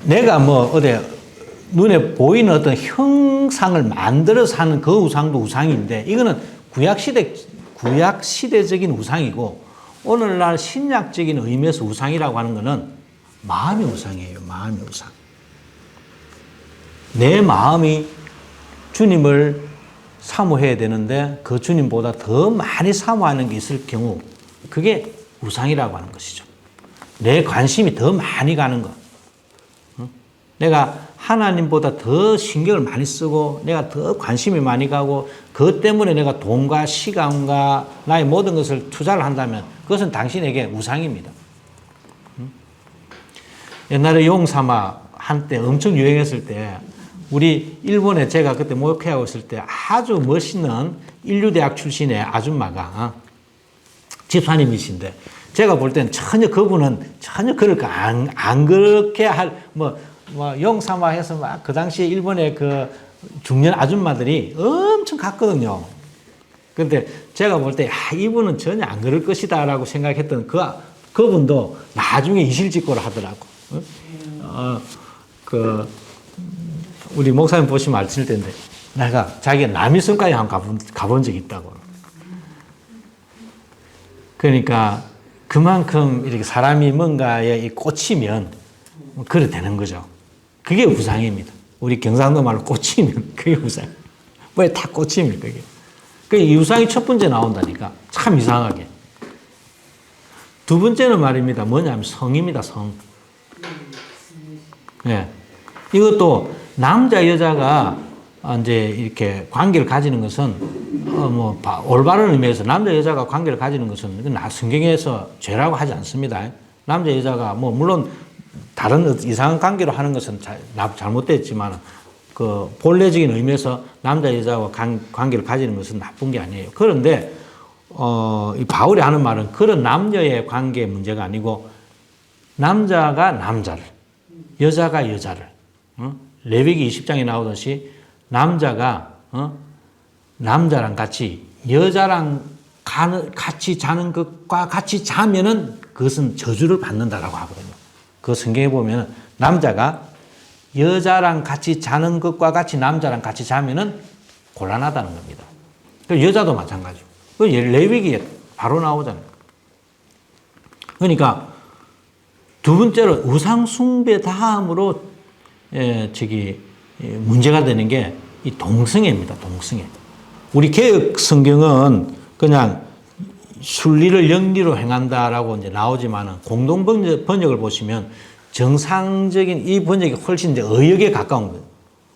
내가 뭐 어디 눈에 보이는 어떤 형상을 만들어서 하는 그 우상도 우상인데 이거는 구약 시대적인 우상이고 오늘날 신약적인 의미에서 우상이라고 하는 거는 마음의 우상이에요. 마음의 우상. 내 마음이 주님을 사모해야 되는데 그 주님보다 더 많이 사모하는 게 있을 경우 그게 우상이라고 하는 것이죠. 내 관심이 더 많이 가는 것. 내가 하나님보다 더 신경을 많이 쓰고 내가 더 관심이 많이 가고 그것 때문에 내가 돈과 시간과 나의 모든 것을 투자를 한다면 그것은 당신에게 우상입니다. 옛날에 용사마 한때 엄청 유행했을 때 우리 일본에 제가 그때 목회하고 있을 때 아주 멋있는 인류대학 출신의 아줌마가 집사님이신데 제가 볼 때는 전혀 그분은 전혀 그럴 안 그렇게 뭐 용사마 해서 막 그 당시에 일본의 그 중년 아줌마들이 엄청 갔거든요. 근데 제가 볼 때 이분은 전혀 안 그럴 것이다 라고 생각했던 그분도 나중에 이실직고를 하더라고. 우리 목사님 보시면 아실 텐데 내가 자기가 남이섬까지 한번 가본 적이 있다고. 그러니까 그만큼 이렇게 사람이 뭔가에 꽂히면 그래 되는 거죠. 그게 우상입니다. 우리 경상도 말로 꽂히면 그게 우상. 왜 다 꽂히면 그게. 이 우상이 첫 번째 나온다니까. 참 이상하게. 두 번째는 말입니다. 뭐냐면 성입니다. 성. 예. 이것도 남자 여자가 이제 이렇게 관계를 가지는 것은 올바른 의미에서 남자 여자가 관계를 가지는 것은 성경에서 죄라고 하지 않습니다. 남자 여자가 물론 다른 이상한 관계로 하는 것은 잘못됐지만 그 본래적인 의미에서 남자 여자와 관계를 가지는 것은 나쁜 게 아니에요. 그런데 이 바울이 하는 말은 그런 남녀의 관계의 문제가 아니고 남자가 남자를 여자가 여자를 레위기 20장에 나오듯이 남자가 남자랑 같이 여자랑 같이 자는 것과 같이 자면은 그것은 저주를 받는다라고 하거든요. 그 성경에 보면 남자가 여자랑 같이 자는 것과 같이 남자랑 같이 자면은 곤란하다는 겁니다. 여자도 마찬가지고. 레위기에 바로 나오잖아요. 그러니까 두 번째로 우상 숭배 다음으로 문제가 되는 게 이 동성애입니다. 동성애. 우리 개혁 성경은 그냥 순리를 영리로 행한다라고 이제 나오지만은 공동 번역을 보시면 정상적인 이 번역이 훨씬 이제 의역에 가까운 거예요.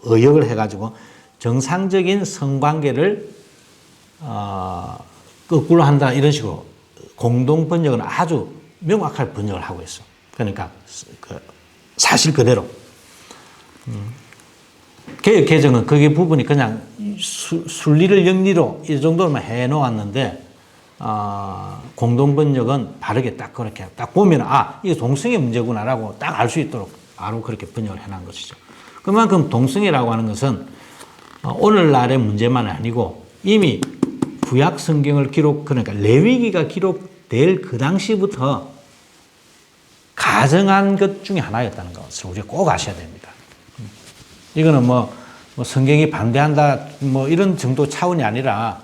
의역을 해가지고 정상적인 성관계를 거꾸로 한다 이런 식으로 공동 번역은 아주 명확하게 번역을 하고 있어. 그러니까 사실 그대로. 개혁 개정은 거기 부분이 그냥 순리를 영리로 이 정도만 해놓았는데 공동 번역은 바르게 딱 그렇게 딱 보면 이게 동성애 문제구나라고 딱 알 수 있도록 바로 그렇게 번역을 해놓은 것이죠. 그만큼 동성애라고 하는 것은 오늘날의 문제만 아니고 이미 구약 성경을 그러니까 레위기가 기록될 그 당시부터 가정한 것 중에 하나였다는 것을 우리가 꼭 아셔야 됩니다. 이거는 성경이 반대한다 이런 정도 차원이 아니라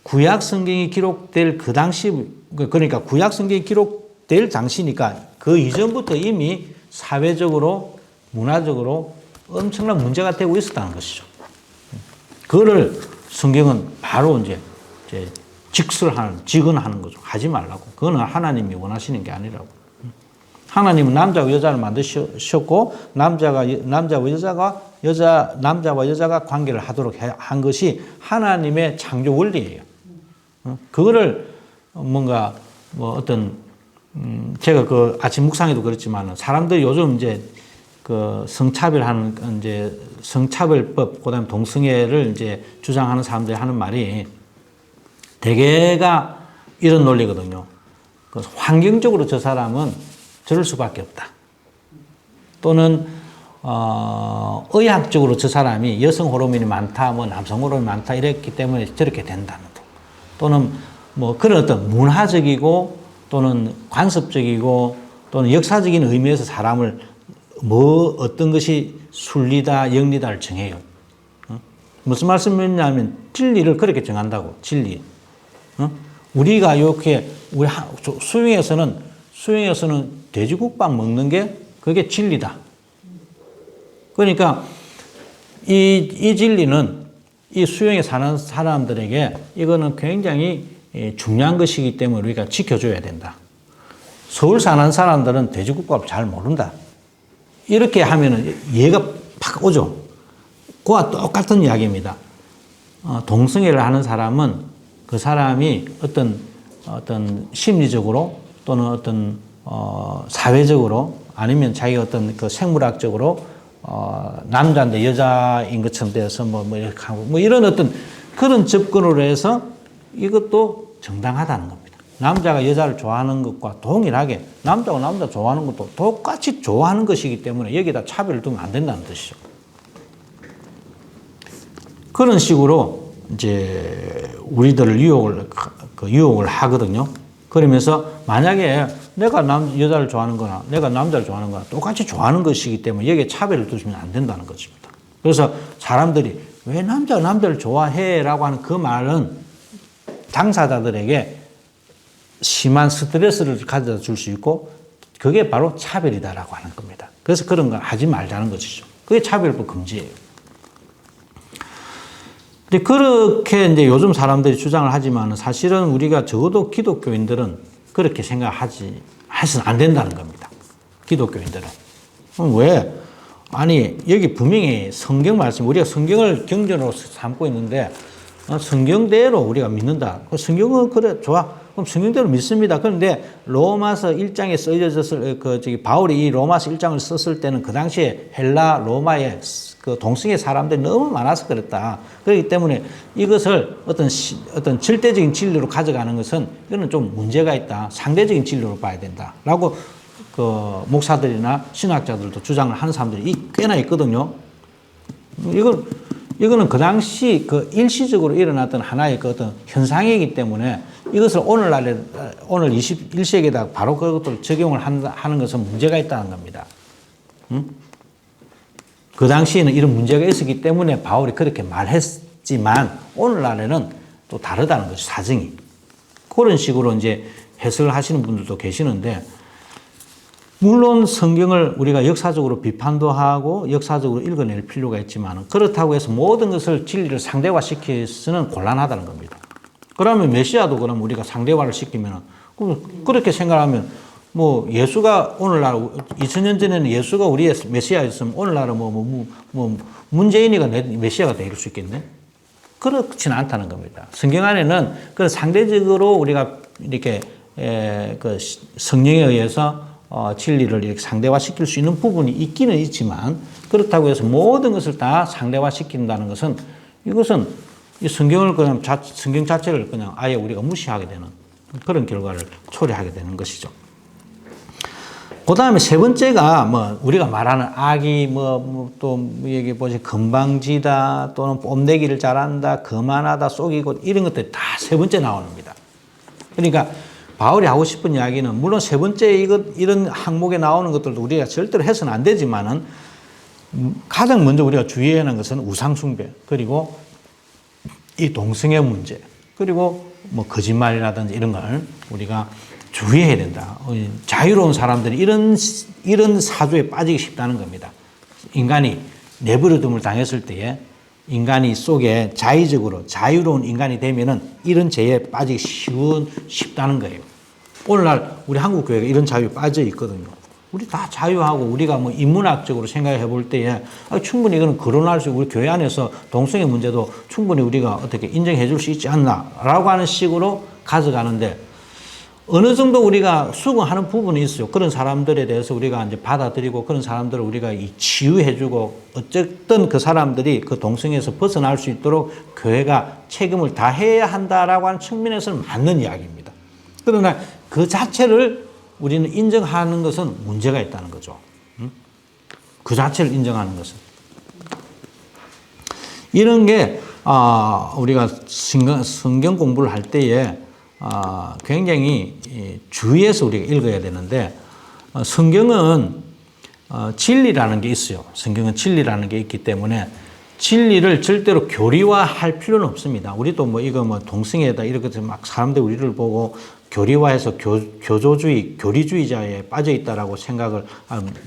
구약 성경이 기록될 그 당시 그러니까 구약 성경이 기록될 당시니까 그 이전부터 이미 사회적으로 문화적으로 엄청난 문제가 되고 있었다는 것이죠. 그거를 성경은 바로 이제 직언하는 거죠. 하지 말라고. 그거는 하나님이 원하시는 게 아니라고. 하나님은 남자와 여자를 만드셨고 남자와 여자가 관계를 하도록 한 것이 하나님의 창조 원리예요. 그거를 제가 그 아침 묵상에도 그렇지만 사람들이 요즘 이제 그 성차별법 그다음에 동성애를 이제 주장하는 사람들이 하는 말이 대개가 이런 논리거든요. 환경적으로 저 사람은 저럴 수밖에 없다. 또는 의학적으로 저 사람이 여성 호르몬이 많다, 남성 호르몬이 많다 이랬기 때문에 저렇게 된다는 거. 또는 그런 어떤 문화적이고 또는 관습적이고 또는 역사적인 의미에서 사람을 어떤 것이 순리다, 영리다를 정해요. 무슨 말씀이냐면 진리를 그렇게 정한다고. 진리. 우리가 이렇게 우리 수영에서는 돼지국밥 먹는 게 그게 진리다. 그러니까 이 진리는 이 수영에 사는 사람들에게 이거는 굉장히 중요한 것이기 때문에 우리가 지켜줘야 된다. 서울 사는 사람들은 돼지국밥을 잘 모른다. 이렇게 하면은 이해가 팍 오죠. 그와 똑같은 이야기입니다. 동성애를 하는 사람은 그 사람이 어떤 심리적으로 또는 어떤 사회적으로 아니면 자기 어떤 그 생물학적으로 남자인데 여자인 것처럼 돼서 뭐 이렇게 하고 뭐 이런 어떤 그런 접근으로 해서 이것도 정당하다는 겁니다. 남자가 여자를 좋아하는 것과 동일하게 남자가 남자 좋아하는 것도 똑같이 좋아하는 것이기 때문에 여기다 차별을 두면 안 된다는 뜻이죠. 그런 식으로 이제 우리들을 유혹을 하거든요. 그러면서 만약에 내가 여자를 좋아하는 거나 내가 남자를 좋아하는 거나 똑같이 좋아하는 것이기 때문에 여기에 차별을 두시면 안 된다는 것입니다. 그래서 사람들이 왜 남자가 남자를 좋아해? 라고 하는 그 말은 당사자들에게 심한 스트레스를 가져다 줄 수 있고 그게 바로 차별이다라고 하는 겁니다. 그래서 그런 걸 하지 말자는 것이죠. 그게 차별법 금지예요. 근데 그렇게 이제 요즘 사람들이 주장을 하지만 사실은 우리가 적어도 기독교인들은 그렇게 해서는 안 된다는 겁니다. 기독교인들은. 왜? 아니, 여기 분명히 성경 말씀, 우리가 성경을 경전으로 삼고 있는데 성경대로 우리가 믿는다. 성경은 그래, 좋아. 그럼 성경대로 믿습니다. 그런데 로마서 1장에 써졌을, 바울이 이 로마서 1장을 썼을 때는 그 당시에 헬라, 로마의 그 동성애 사람들이 너무 많아서 그랬다. 그렇기 때문에 이것을 어떤 절대적인 진리로 가져가는 것은 이거는 좀 문제가 있다. 상대적인 진리로 봐야 된다. 라고 그 목사들이나 신학자들도 주장을 하는 사람들이 꽤나 있거든요. 이거는 그 당시 그 일시적으로 일어났던 하나의 그 어떤 현상이기 때문에 이것을 오늘 21세기에다 바로 그것을 적용을 하는 것은 문제가 있다는 겁니다. 그 당시에는 이런 문제가 있었기 때문에 바울이 그렇게 말했지만 오늘날에는 또 다르다는 것이 사정이. 그런 식으로 이제 해석을 하시는 분들도 계시는데 물론 성경을 우리가 역사적으로 비판도 하고 역사적으로 읽어낼 필요가 있지만 그렇다고 해서 모든 것을 진리를 상대화시켜서는 곤란하다는 겁니다. 그러면 메시아도 그럼 우리가 상대화를 시키면 그렇게 생각하면 뭐 예수가 오늘날 2000년 전에는 예수가 우리의 메시아였으면 오늘날은 문재인이가 메시아가 될 수 있겠네? 그렇지는 않다는 겁니다. 성경 안에는 그 상대적으로 우리가 이렇게 그 성령에 의해서 진리를 이렇게 상대화시킬 수 있는 부분이 있기는 있지만 그렇다고 해서 모든 것을 다 상대화시킨다는 것은 이것은 이 성경을 그냥 성경 자체를 그냥 아예 우리가 무시하게 되는 그런 결과를 초래하게 되는 것이죠. 그 다음에 세 번째가 뭐 우리가 말하는 악이 또 여기 보시 건방지다 또는 뽐내기를 잘한다 거만하다 속이고 이런 것들이 다 세 번째 나옵니다. 그러니까 바울이 하고 싶은 이야기는 물론 세 번째 이런 항목에 나오는 것들도 우리가 절대로 해서는 안 되지만은 가장 먼저 우리가 주의해야 하는 것은 우상숭배 그리고 이 동성애 문제 그리고 뭐 거짓말이라든지 이런 걸 우리가 주의해야 된다. 자유로운 사람들이 이런 사주에 빠지기 쉽다는 겁니다. 인간이 내버려둠을 당했을 때에 인간이 속에 자의적으로 자유로운 인간이 되면은 이런 죄에 빠지기 쉽다는 거예요. 오늘날 우리 한국 교회가 이런 자유에 빠져 있거든요. 우리 다 자유하고 우리가 뭐 인문학적으로 생각해 볼 때에 충분히 이거는 거론할 수 있고 우리 교회 안에서 동성애 문제도 충분히 우리가 어떻게 인정해 줄 수 있지 않나라고 하는 식으로 가져가는데 어느 정도 우리가 수긍하는 부분이 있어요. 그런 사람들에 대해서 우리가 이제 받아들이고 그런 사람들을 우리가 치유해주고 어쨌든 그 사람들이 그 동성애에서 벗어날 수 있도록 교회가 책임을 다해야 한다라고 하는 측면에서는 맞는 이야기입니다. 그러나 그 자체를 우리는 인정하는 것은 문제가 있다는 거죠. 그 자체를 인정하는 것은. 이런 게 우리가 성경 공부를 할 때에 굉장히 주의해서 우리가 읽어야 되는데 성경은 진리라는 게 있어요. 성경은 진리라는 게 있기 때문에 진리를 절대로 교리화할 필요는 없습니다. 우리도 뭐 이거 뭐 동성애다 이렇게 막 사람들 우리를 보고 교리화해서 교조주의, 교리주의자에 빠져 있다라고 생각을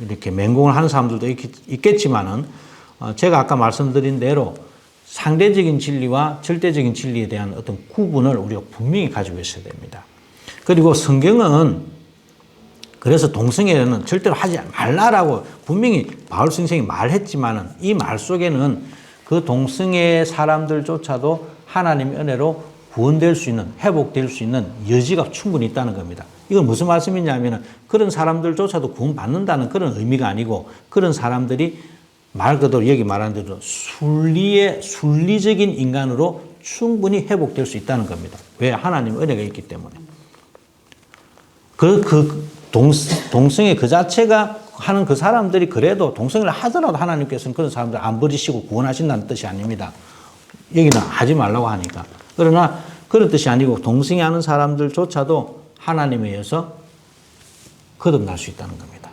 이렇게 맹공을 하는 사람들도 있겠지만은 제가 아까 말씀드린 대로 상대적인 진리와 절대적인 진리에 대한 어떤 구분을 우리가 분명히 가지고 있어야 됩니다. 그리고 성경은 그래서 동성애는 절대로 하지 말라라고 분명히 바울 선생이 말했지만은 이 말 속에는 그 동성애 사람들조차도 하나님의 은혜로 구원될 수 있는, 회복될 수 있는 여지가 충분히 있다는 겁니다. 이건 무슨 말씀이냐면은 그런 사람들조차도 구원받는다는 그런 의미가 아니고 그런 사람들이 말 그대로 여기 말한 대로 순리적인 인간으로 충분히 회복될 수 있다는 겁니다. 왜? 하나님의 은혜가 있기 때문에. 동성애 그 자체가 하는 그 사람들이 그래도 동성애를 하더라도 하나님께서는 그런 사람들 안 버리시고 구원하신다는 뜻이 아닙니다. 여기는 하지 말라고 하니까. 그러나 그런 뜻이 아니고 동성애 하는 사람들조차도 하나님에 의해서 거듭날 수 있다는 겁니다.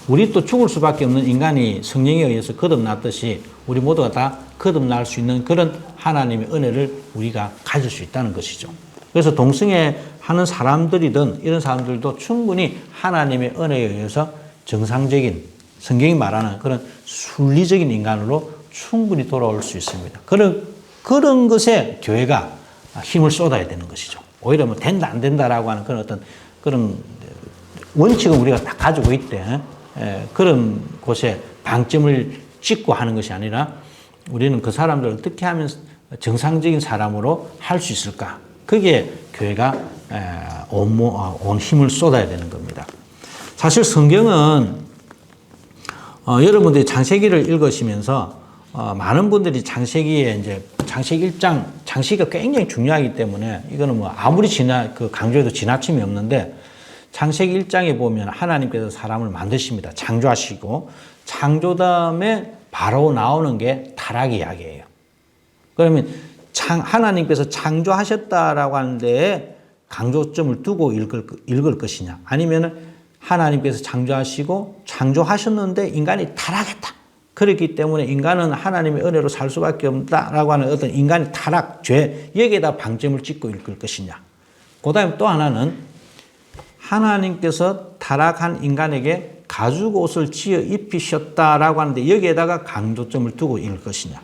우리 또 죽을 수밖에 없는 인간이 성령에 의해서 거듭났듯이 우리 모두가 다 거듭날 수 있는 그런 하나님의 은혜를 우리가 가질 수 있다는 것이죠. 그래서 동성애 하는 사람들이든 이런 사람들도 충분히 하나님의 은혜에 의해서 정상적인 성경이 말하는 그런 순리적인 인간으로 충분히 돌아올 수 있습니다. 그런 것에 교회가 힘을 쏟아야 되는 것이죠. 오히려 뭐 된다 안 된다라고 하는 그런 원칙은 우리가 다 가지고 있대. 그런 곳에 방점을 찍고 하는 것이 아니라 우리는 그 사람들을 어떻게 하면 정상적인 사람으로 할 수 있을까? 그게 교회가 온 힘을 쏟아야 되는 겁니다. 사실 성경은 여러분들이 창세기를 읽으시면서 많은 분들이 창세기에 이제 창세기 1장, 창세기가 굉장히 중요하기 때문에 이거는 뭐 아무리 강조해도 지나침이 없는데 창세기 1장에 보면 하나님께서 사람을 만드십니다. 창조하시고 창조 다음에 바로 나오는 게 타락 이야기예요. 그러면 하나님께서 창조하셨다라고 하는데 강조점을 두고 읽을 것이냐 아니면 하나님께서 창조하시고 창조하셨는데 인간이 타락했다. 그렇기 때문에 인간은 하나님의 은혜로 살 수밖에 없다라고 하는 어떤 인간의 타락, 죄 여기에다 방점을 찍고 읽을 것이냐. 그 다음에 또 하나는 하나님께서 타락한 인간에게 가죽 옷을 지어 입히셨다라고 하는데 여기에다가 강조점을 두고 읽을 것이냐.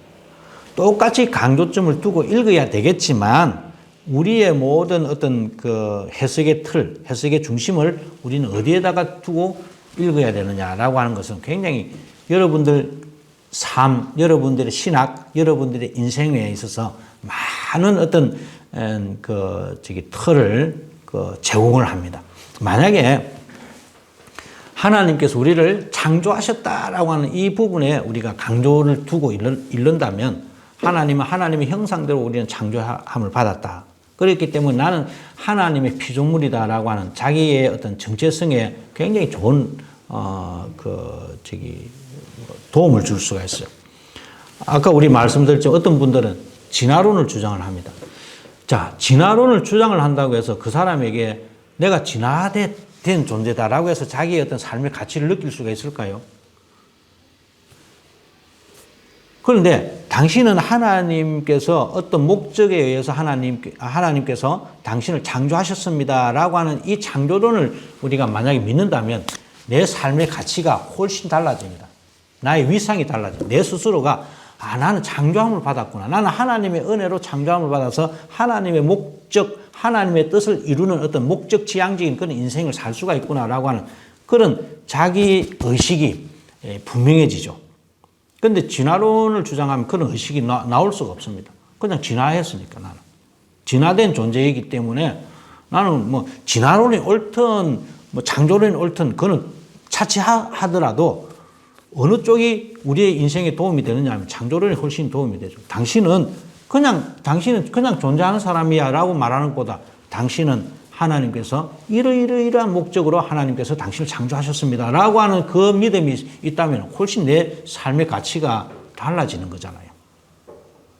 똑같이 강조점을 두고 읽어야 되겠지만 우리의 모든 어떤 그 해석의 틀, 해석의 중심을 우리는 어디에다가 두고 읽어야 되느냐라고 하는 것은 굉장히 여러분들 삶, 여러분들의 신학, 여러분들의 인생에 있어서 많은 어떤 틀을 제공을 합니다. 만약에 하나님께서 우리를 창조하셨다라고 하는 이 부분에 우리가 강조를 두고 읽는다면 하나님은 하나님의 형상대로 우리는 창조함을 받았다. 그렇기 때문에 나는 하나님의 피조물이다라고 하는 자기의 어떤 정체성에 굉장히 좋은 도움을 줄 수가 있어요. 아까 우리 말씀드렸지만 어떤 분들은 진화론을 주장을 합니다. 자, 진화론을 주장을 한다고 해서 그 사람에게 내가 진화된 존재다라고 해서 자기의 어떤 삶의 가치를 느낄 수가 있을까요? 그런데 당신은 하나님께서 어떤 목적에 의해서 하나님께서 당신을 창조하셨습니다라고 하는 이 창조론을 우리가 만약에 믿는다면 내 삶의 가치가 훨씬 달라집니다. 나의 위상이 달라집니다. 내 스스로가 나는 창조함을 받았구나. 나는 하나님의 은혜로 창조함을 받아서 하나님의 목적, 하나님의 뜻을 이루는 어떤 목적 지향적인 그런 인생을 살 수가 있구나라고 하는 그런 자기 의식이 분명해지죠. 그런데 진화론을 주장하면 그런 의식이 나올 수가 없습니다. 그냥 진화했으니까 나는. 진화된 존재이기 때문에 나는 뭐 진화론이 옳든 뭐 창조론이 옳든 그거는 차치하더라도 어느 쪽이 우리의 인생에 도움이 되느냐 하면 창조론이 훨씬 도움이 되죠. 당신은 그냥 존재하는 사람이야 라고 말하는 것보다 당신은 하나님께서 이러이러이러한 목적으로 하나님께서 당신을 창조하셨습니다 라고 하는 그 믿음이 있다면 훨씬 내 삶의 가치가 달라지는 거잖아요.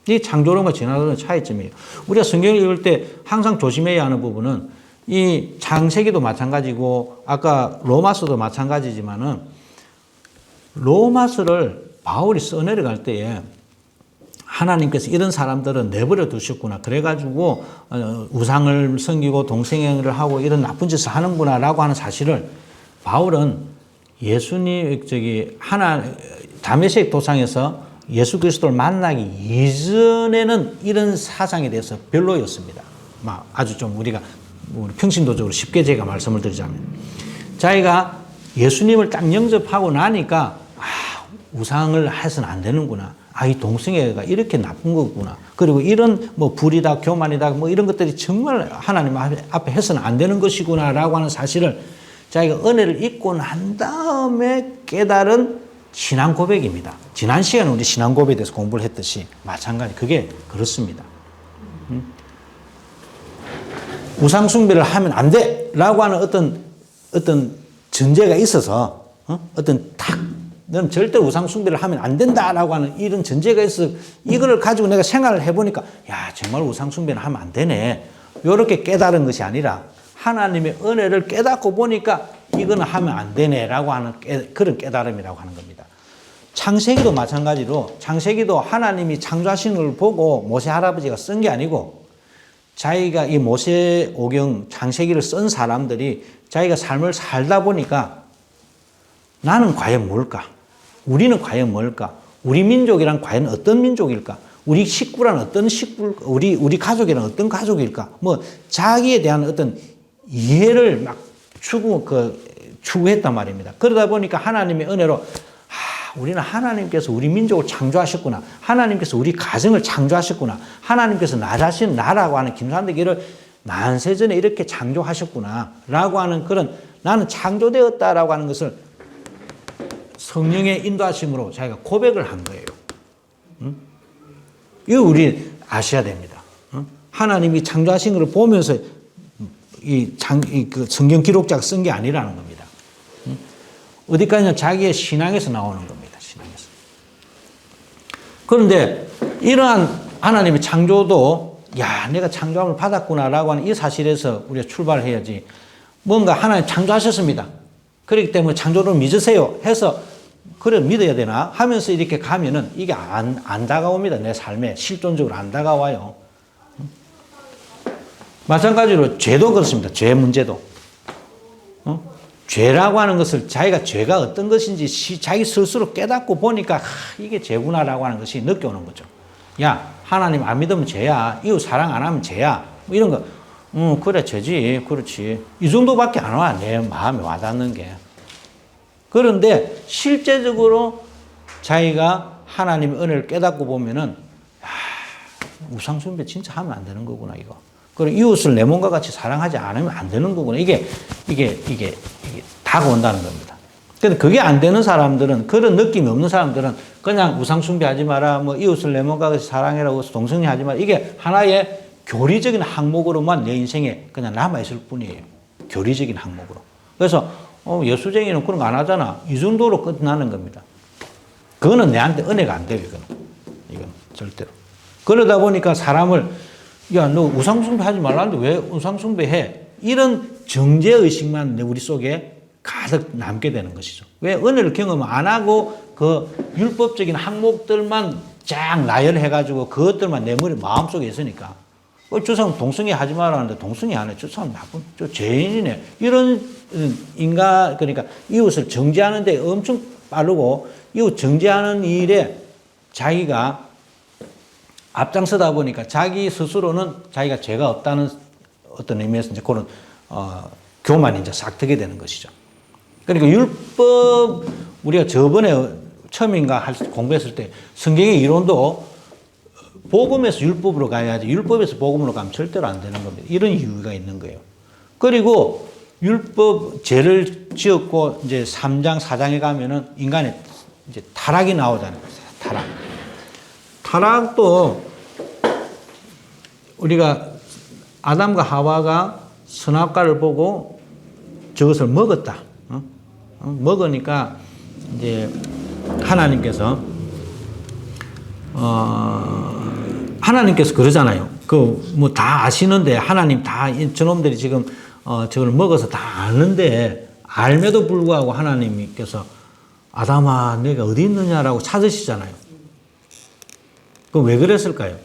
이 창조론과 진화론의 차이점이에요. 우리가 성경을 읽을 때 항상 조심해야 하는 부분은 이 창세기도 마찬가지고 아까 로마서도 마찬가지지만은 로마서를 바울이 써내려갈 때에 하나님께서 이런 사람들은 내버려 두셨구나. 그래가지고 우상을 섬기고 동성애를 하고 이런 나쁜 짓을 하는구나 라고 하는 사실을 바울은 예수님 다메섹 도상에서 예수 그리스도를 만나기 이전에는 이런 사상에 대해서 별로였습니다. 아주 좀 우리가 평신도적으로 쉽게 제가 말씀을 드리자면 자기가 예수님을 딱 영접하고 나니까 우상을 해서는 안 되는구나. 이 동성애가 이렇게 나쁜 거구나. 그리고 이런 불이다, 교만이다, 이런 것들이 정말 하나님 앞에 해서는 안 되는 것이구나라고 하는 사실을 자기가 은혜를 입고 난 다음에 깨달은 신앙 고백입니다. 지난 시간에 우리 신앙 고백에 대해서 공부를 했듯이 마찬가지 그게 그렇습니다. 우상 숭배를 하면 안 돼라고 하는 어떤 전제가 있어서 너는 절대 우상 숭배를 하면 안 된다라고 하는 이런 전제가 있어. 이거를 가지고 내가 생활을 해보니까 정말 우상 숭배는 하면 안 되네. 이렇게 깨달은 것이 아니라 하나님의 은혜를 깨닫고 보니까 이거는 하면 안 되네라고 하는 그런 깨달음이라고 하는 겁니다. 창세기도 마찬가지로 창세기도 하나님이 창조하신 걸 보고 모세 할아버지가 쓴 게 아니고 자기가 이 모세오경 창세기를 쓴 사람들이 자기가 삶을 살다 보니까 나는 과연 뭘까? 우리는 과연 뭘까? 우리 민족이란 과연 어떤 민족일까? 우리 식구란 어떤 식구일까? 우리 가족이란 어떤 가족일까? 자기에 대한 어떤 이해를 막 추구했단 말입니다. 그러다 보니까 하나님의 은혜로 우리는 하나님께서 우리 민족을 창조하셨구나. 하나님께서 우리 가정을 창조하셨구나. 하나님께서 나라고 하는 김산대기를 만세전에 이렇게 창조하셨구나. 라고 하는 그런 나는 창조되었다라고 하는 것을 성령의 인도하심으로 자기가 고백을 한 거예요. 이거 우리 아셔야 됩니다. 하나님이 창조하신 것을 보면서 그 성경 기록자가 쓴 게 아니라는 겁니다. 어디까지나 자기의 신앙에서 나오는 겁니다. 신앙에서. 그런데 이러한 하나님의 창조도 내가 창조함을 받았구나라고 하는 이 사실에서 우리가 출발해야지. 뭔가 하나님 창조하셨습니다. 그렇기 때문에 창조를 믿으세요 해서 그래 믿어야 되나 하면서 이렇게 가면은 이게 안 다가옵니다. 내 삶에 실존적으로 안 다가와요. 마찬가지로 죄도 그렇습니다. 죄 문제도. 죄라고 하는 것을 자기가 죄가 어떤 것인지 자기 스스로 깨닫고 보니까 이게 죄구나라고 하는 것이 느껴오는 거죠. 하나님 안 믿으면 죄야. 이웃 사랑 안 하면 죄야. 이런 거. 그래 죄지. 그렇지. 이 정도밖에 안 와. 내 마음에 와닿는 게. 그런데 실제적으로 자기가 하나님의 은혜를 깨닫고 보면은 우상숭배 진짜 하면 안 되는 거구나 이거. 그리고 이웃을 내 몸과 같이 사랑하지 않으면 안 되는 거구나. 이게 다가온다는 겁니다. 근데 그게 안 되는 사람들은 그런 느낌이 없는 사람들은 그냥 우상숭배하지 마라. 이웃을 내 몸과 같이 사랑해라고 해서 동성애하지 마라. 이게 하나의 교리적인 항목으로만 내 인생에 그냥 남아있을 뿐이에요. 교리적인 항목으로. 그래서 예수쟁이는 그런 거 안 하잖아. 이 정도로 끝나는 겁니다. 그거는 내한테 은혜가 안 돼요. 이건 절대로. 그러다 보니까 사람을 너 우상숭배 하지 말라는데 왜 우상숭배 해? 이런 정죄의식만 우리 속에 가득 남게 되는 것이죠. 왜 은혜를 경험 안 하고 그 율법적인 항목들만 쫙 나열해가지고 그것들만 내 마음속에 있으니까 저 사람 동성애 하지 말라는데 동성애 안 해. 저 사람 나쁜 저 죄인이네. 이런 그러니까 이웃을 정죄하는 데 엄청 빠르고 이웃 정죄하는 일에 자기가 앞장서다 보니까 자기 스스로는 자기가 죄가 없다는 어떤 의미에서 이제 그런 교만이 이제 싹 트게 되는 것이죠. 그러니까 율법 우리가 저번에 처음인가 공부했을 때 성경의 이론도 복음에서 율법으로 가야지 율법에서 복음으로 가면 절대로 안 되는 겁니다. 이런 이유가 있는 거예요. 그리고 율법 죄를 지었고 이제 3장 4장에 가면은 인간의 이제 타락이 나오잖아요. 타락도 우리가 아담과 하와가 선악과를 보고 저것을 먹었다. 먹으니까 이제 하나님께서 그러잖아요. 다 아시는데 하나님 다 저놈들이 지금 저걸 먹어서 다 아는데 알매도 불구하고 하나님께서 아담아 내가 어디 있느냐라고 찾으시잖아요. 그럼 왜 그랬을까요?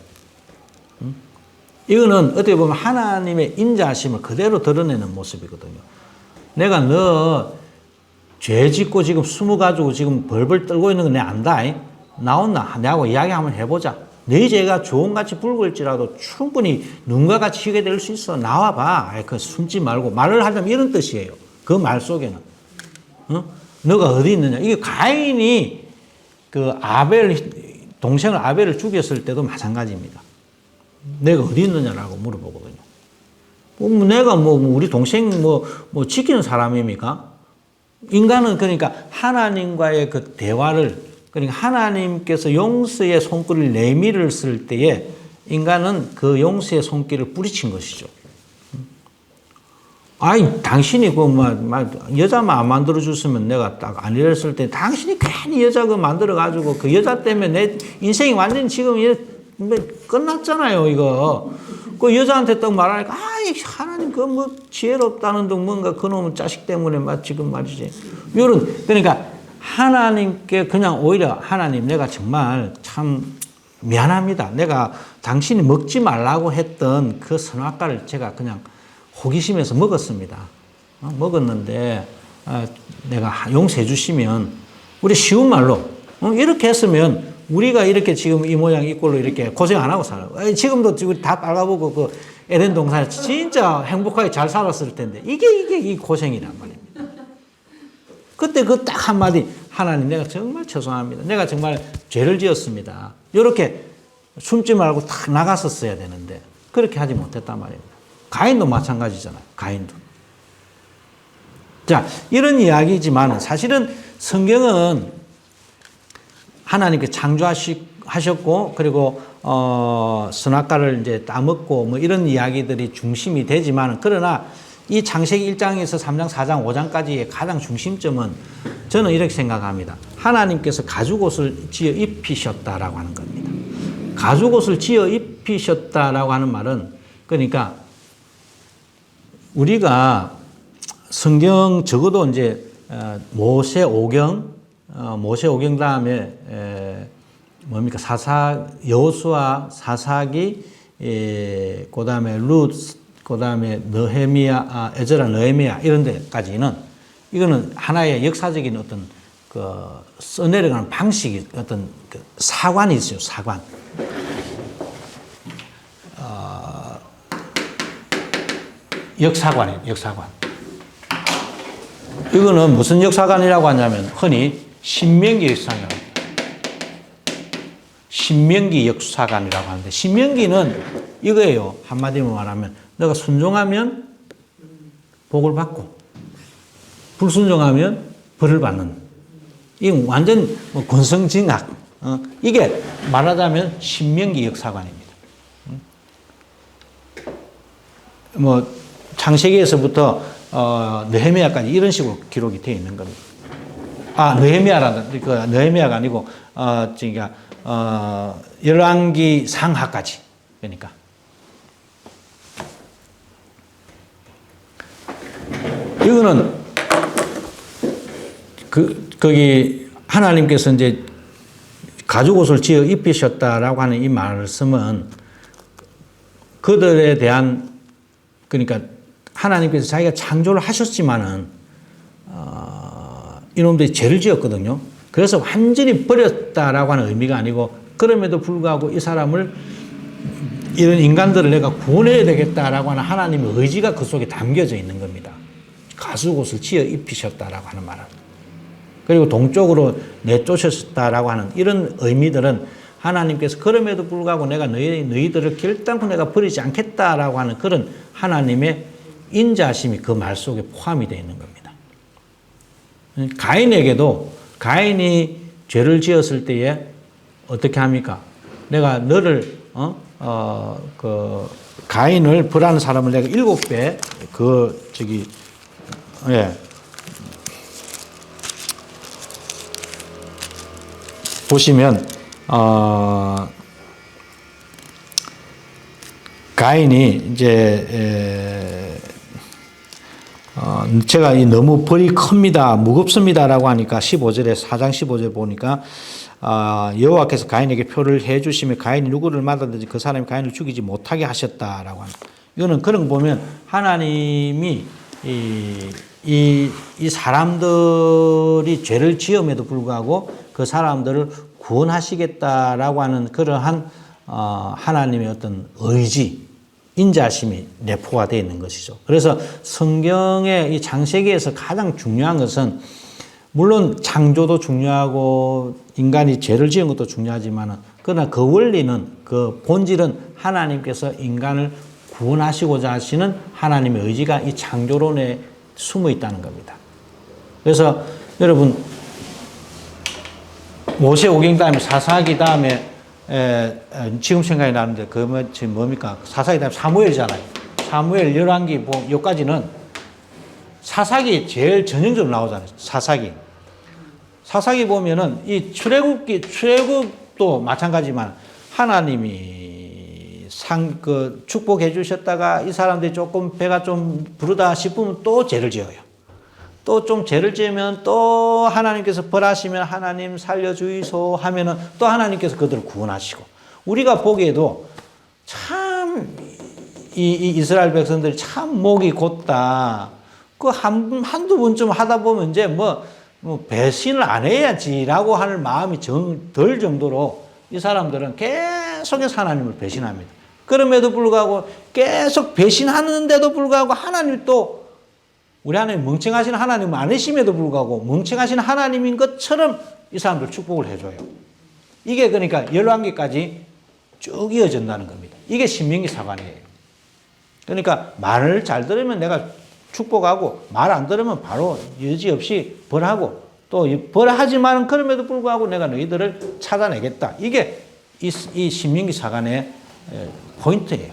이거는 어떻게 보면 하나님의 인자하심을 그대로 드러내는 모습이거든요. 내가 너 죄 짓고 지금 숨어가지고 지금 벌벌 떨고 있는 거 내가 안다. 나온나? 내하고 이야기 한번 해보자. 네 죄가 조음같이 붉을지라도 충분히 눈과 같이 희게 될 수 있어. 나와봐. 그 숨지 말고. 말을 하자면 이런 뜻이에요. 그 말 속에는. 너가 어디 있느냐. 이게 가인이 그 동생을 아벨을 죽였을 때도 마찬가지입니다. 내가 어디 있느냐라고 물어보거든요. 내가 우리 동생 지키는 사람입니까? 인간은 그러니까 하나님과의 그 대화를, 그러니까 하나님께서 용서의 손길을 내밀을 쓸 때에 인간은 그 용서의 손길을 뿌리친 것이죠. 아니, 당신이 여자만 안 만들어줬으면 내가 딱 안 이랬을 때 당신이 괜히 여자 만들어가지고 그 여자 때문에 내 인생이 완전히 지금 끝났잖아요, 이거. 그 여자한테 딱 말하니까, 하나님, 지혜롭다는 등 뭔가 그놈의 자식 때문에 지금 말이지. 그러니까 하나님께 그냥 오히려 하나님, 내가 정말 참 미안합니다. 내가 당신이 먹지 말라고 했던 그 선악과를 제가 그냥 호기심에서 먹었습니다. 먹었는데, 내가 용서해 주시면, 우리 쉬운 말로, 이렇게 했으면 우리가 이렇게 지금 이 모양 이 꼴로 이렇게 고생 안 하고 살아요. 지금도 지금 다 빨가보고 그 에덴 동산에 진짜 행복하게 잘 살았을 텐데 이게 이 고생이란 말입니다. 그때 그 딱 한마디, 하나님 내가 정말 죄송합니다. 내가 정말 죄를 지었습니다. 이렇게 숨지 말고 탁 나갔었어야 되는데 그렇게 하지 못했단 말입니다. 가인도 마찬가지잖아요. 가인도. 자, 이런 이야기지만 사실은 성경은 하나님께 창조하셨고, 그리고, 선악과를 이제 따먹고, 이런 이야기들이 중심이 되지만, 그러나 이 창세기 1장에서 3장, 4장, 5장까지의 가장 중심점은 저는 이렇게 생각합니다. 하나님께서 가죽옷을 지어 입히셨다라고 하는 겁니다. 가죽옷을 지어 입히셨다라고 하는 말은, 그러니까 우리가 성경 적어도 이제 모세오경 다음에 뭡니까? 여호수아, 사사기, 그 다음에 룻, 그 다음에 느헤미야, 에스라, 느헤미야 이런 데까지는 이거는 하나의 역사적인 어떤 그 써내려가는 방식이 어떤 그 사관이 있어요. 사관. 역사관이에요. 역사관. 이거는 무슨 역사관이라고 하냐면 흔히 신명기 역사관이라고 합니다. 신명기 역사관이라고 하는데 신명기는 이거예요. 한마디로 말하면 너가 순종하면 복을 받고 불순종하면 벌을 받는. 이건 완전 권성징악. 이게 말하자면 신명기 역사관입니다. 창세기에서부터 느헤미야까지 이런 식으로 기록이 되어 있는 겁니다. 느헤미야가 아니고 열왕기 상하까지. 그러니까 이거는 거기 하나님께서 이제 가죽옷을 지어 입히셨다라고 하는 이 말씀은 그들에 대한, 그러니까 하나님께서 자기가 창조를 하셨지만은 이놈들이 죄를 지었거든요. 그래서 완전히 버렸다라고 하는 의미가 아니고, 그럼에도 불구하고 이 사람을, 이런 인간들을 내가 구원해야 되겠다라고 하는 하나님의 의지가 그 속에 담겨져 있는 겁니다. 가죽옷을 지어 입히셨다라고 하는 말은. 그리고 동쪽으로 내쫓으셨다라고 하는 이런 의미들은 하나님께서 그럼에도 불구하고 내가 너희들을 결단코 내가 버리지 않겠다라고 하는 그런 하나님의 인자심이 그 말 속에 포함이 되어 있는 겁니다. 가인에게도 가인이 죄를 지었을 때에 어떻게 합니까? 내가 너를 가인을 벌하는 사람을 내가 7배 보시면 가인이 이제 제가 너무 벌이 큽니다, 무겁습니다라고 하니까 15절에 4장 15절 보니까 여호와께서 가인에게 표를 해주시며 가인이 누구를 맞았든지 그 사람이 가인을 죽이지 못하게 하셨다라고 합니다. 이거는 그런 거 보면 하나님이 이 사람들이 죄를 지음에도 불구하고 그 사람들을 구원하시겠다라고 하는 그러한 하나님의 어떤 의지, 인자심이 내포가 되어 있는 것이죠. 그래서 성경의 이 창세기에서 가장 중요한 것은 물론 창조도 중요하고 인간이 죄를 지은 것도 중요하지만 그러나 그 원리는 그 본질은 하나님께서 인간을 구원하시고자 하시는 하나님의 의지가 이 창조론에 숨어 있다는 겁니다. 그래서 여러분 모세오경 다음에 사사기 다음에 지금 생각이 나는데 그 지금 뭡니까? 사사기 다음에 사무엘이잖아요. 사무엘, 열왕기 여기까지는 사사기 제일 전형적으로 나오잖아요. 사사기 보면은 이 출애굽도 마찬가지지만 하나님이 축복해 주셨다가 이 사람들이 조금 배가 좀 부르다 싶으면 또 죄를 지어요. 또 좀 죄를 지으면 또 하나님께서 벌하시면 하나님 살려주이소 하면은 또 하나님께서 그들을 구원하시고, 우리가 보기에도 참 이 이스라엘 백성들이 참 목이 곧다. 그 한두 번쯤 하다 보면 이제 뭐 배신을 안 해야지라고 하는 마음이 덜 정도로 이 사람들은 계속해서 하나님을 배신합니다. 그럼에도 불구하고 계속 배신하는데도 불구하고 하나님이 또 우리 하나님 멍청하신 하나님 아니심에도 불구하고 멍청하신 하나님인 것처럼 이 사람들 축복을 해줘요. 이게 그러니까 열왕기까지 쭉 이어진다는 겁니다. 이게 신명기 사관이에요. 그러니까 말을 잘 들으면 내가 축복하고 말 안 들으면 바로 여지없이 벌하고 또 벌하지만 그럼에도 불구하고 내가 너희들을 찾아내겠다. 이게 이 신명기 사관의 포인트예요.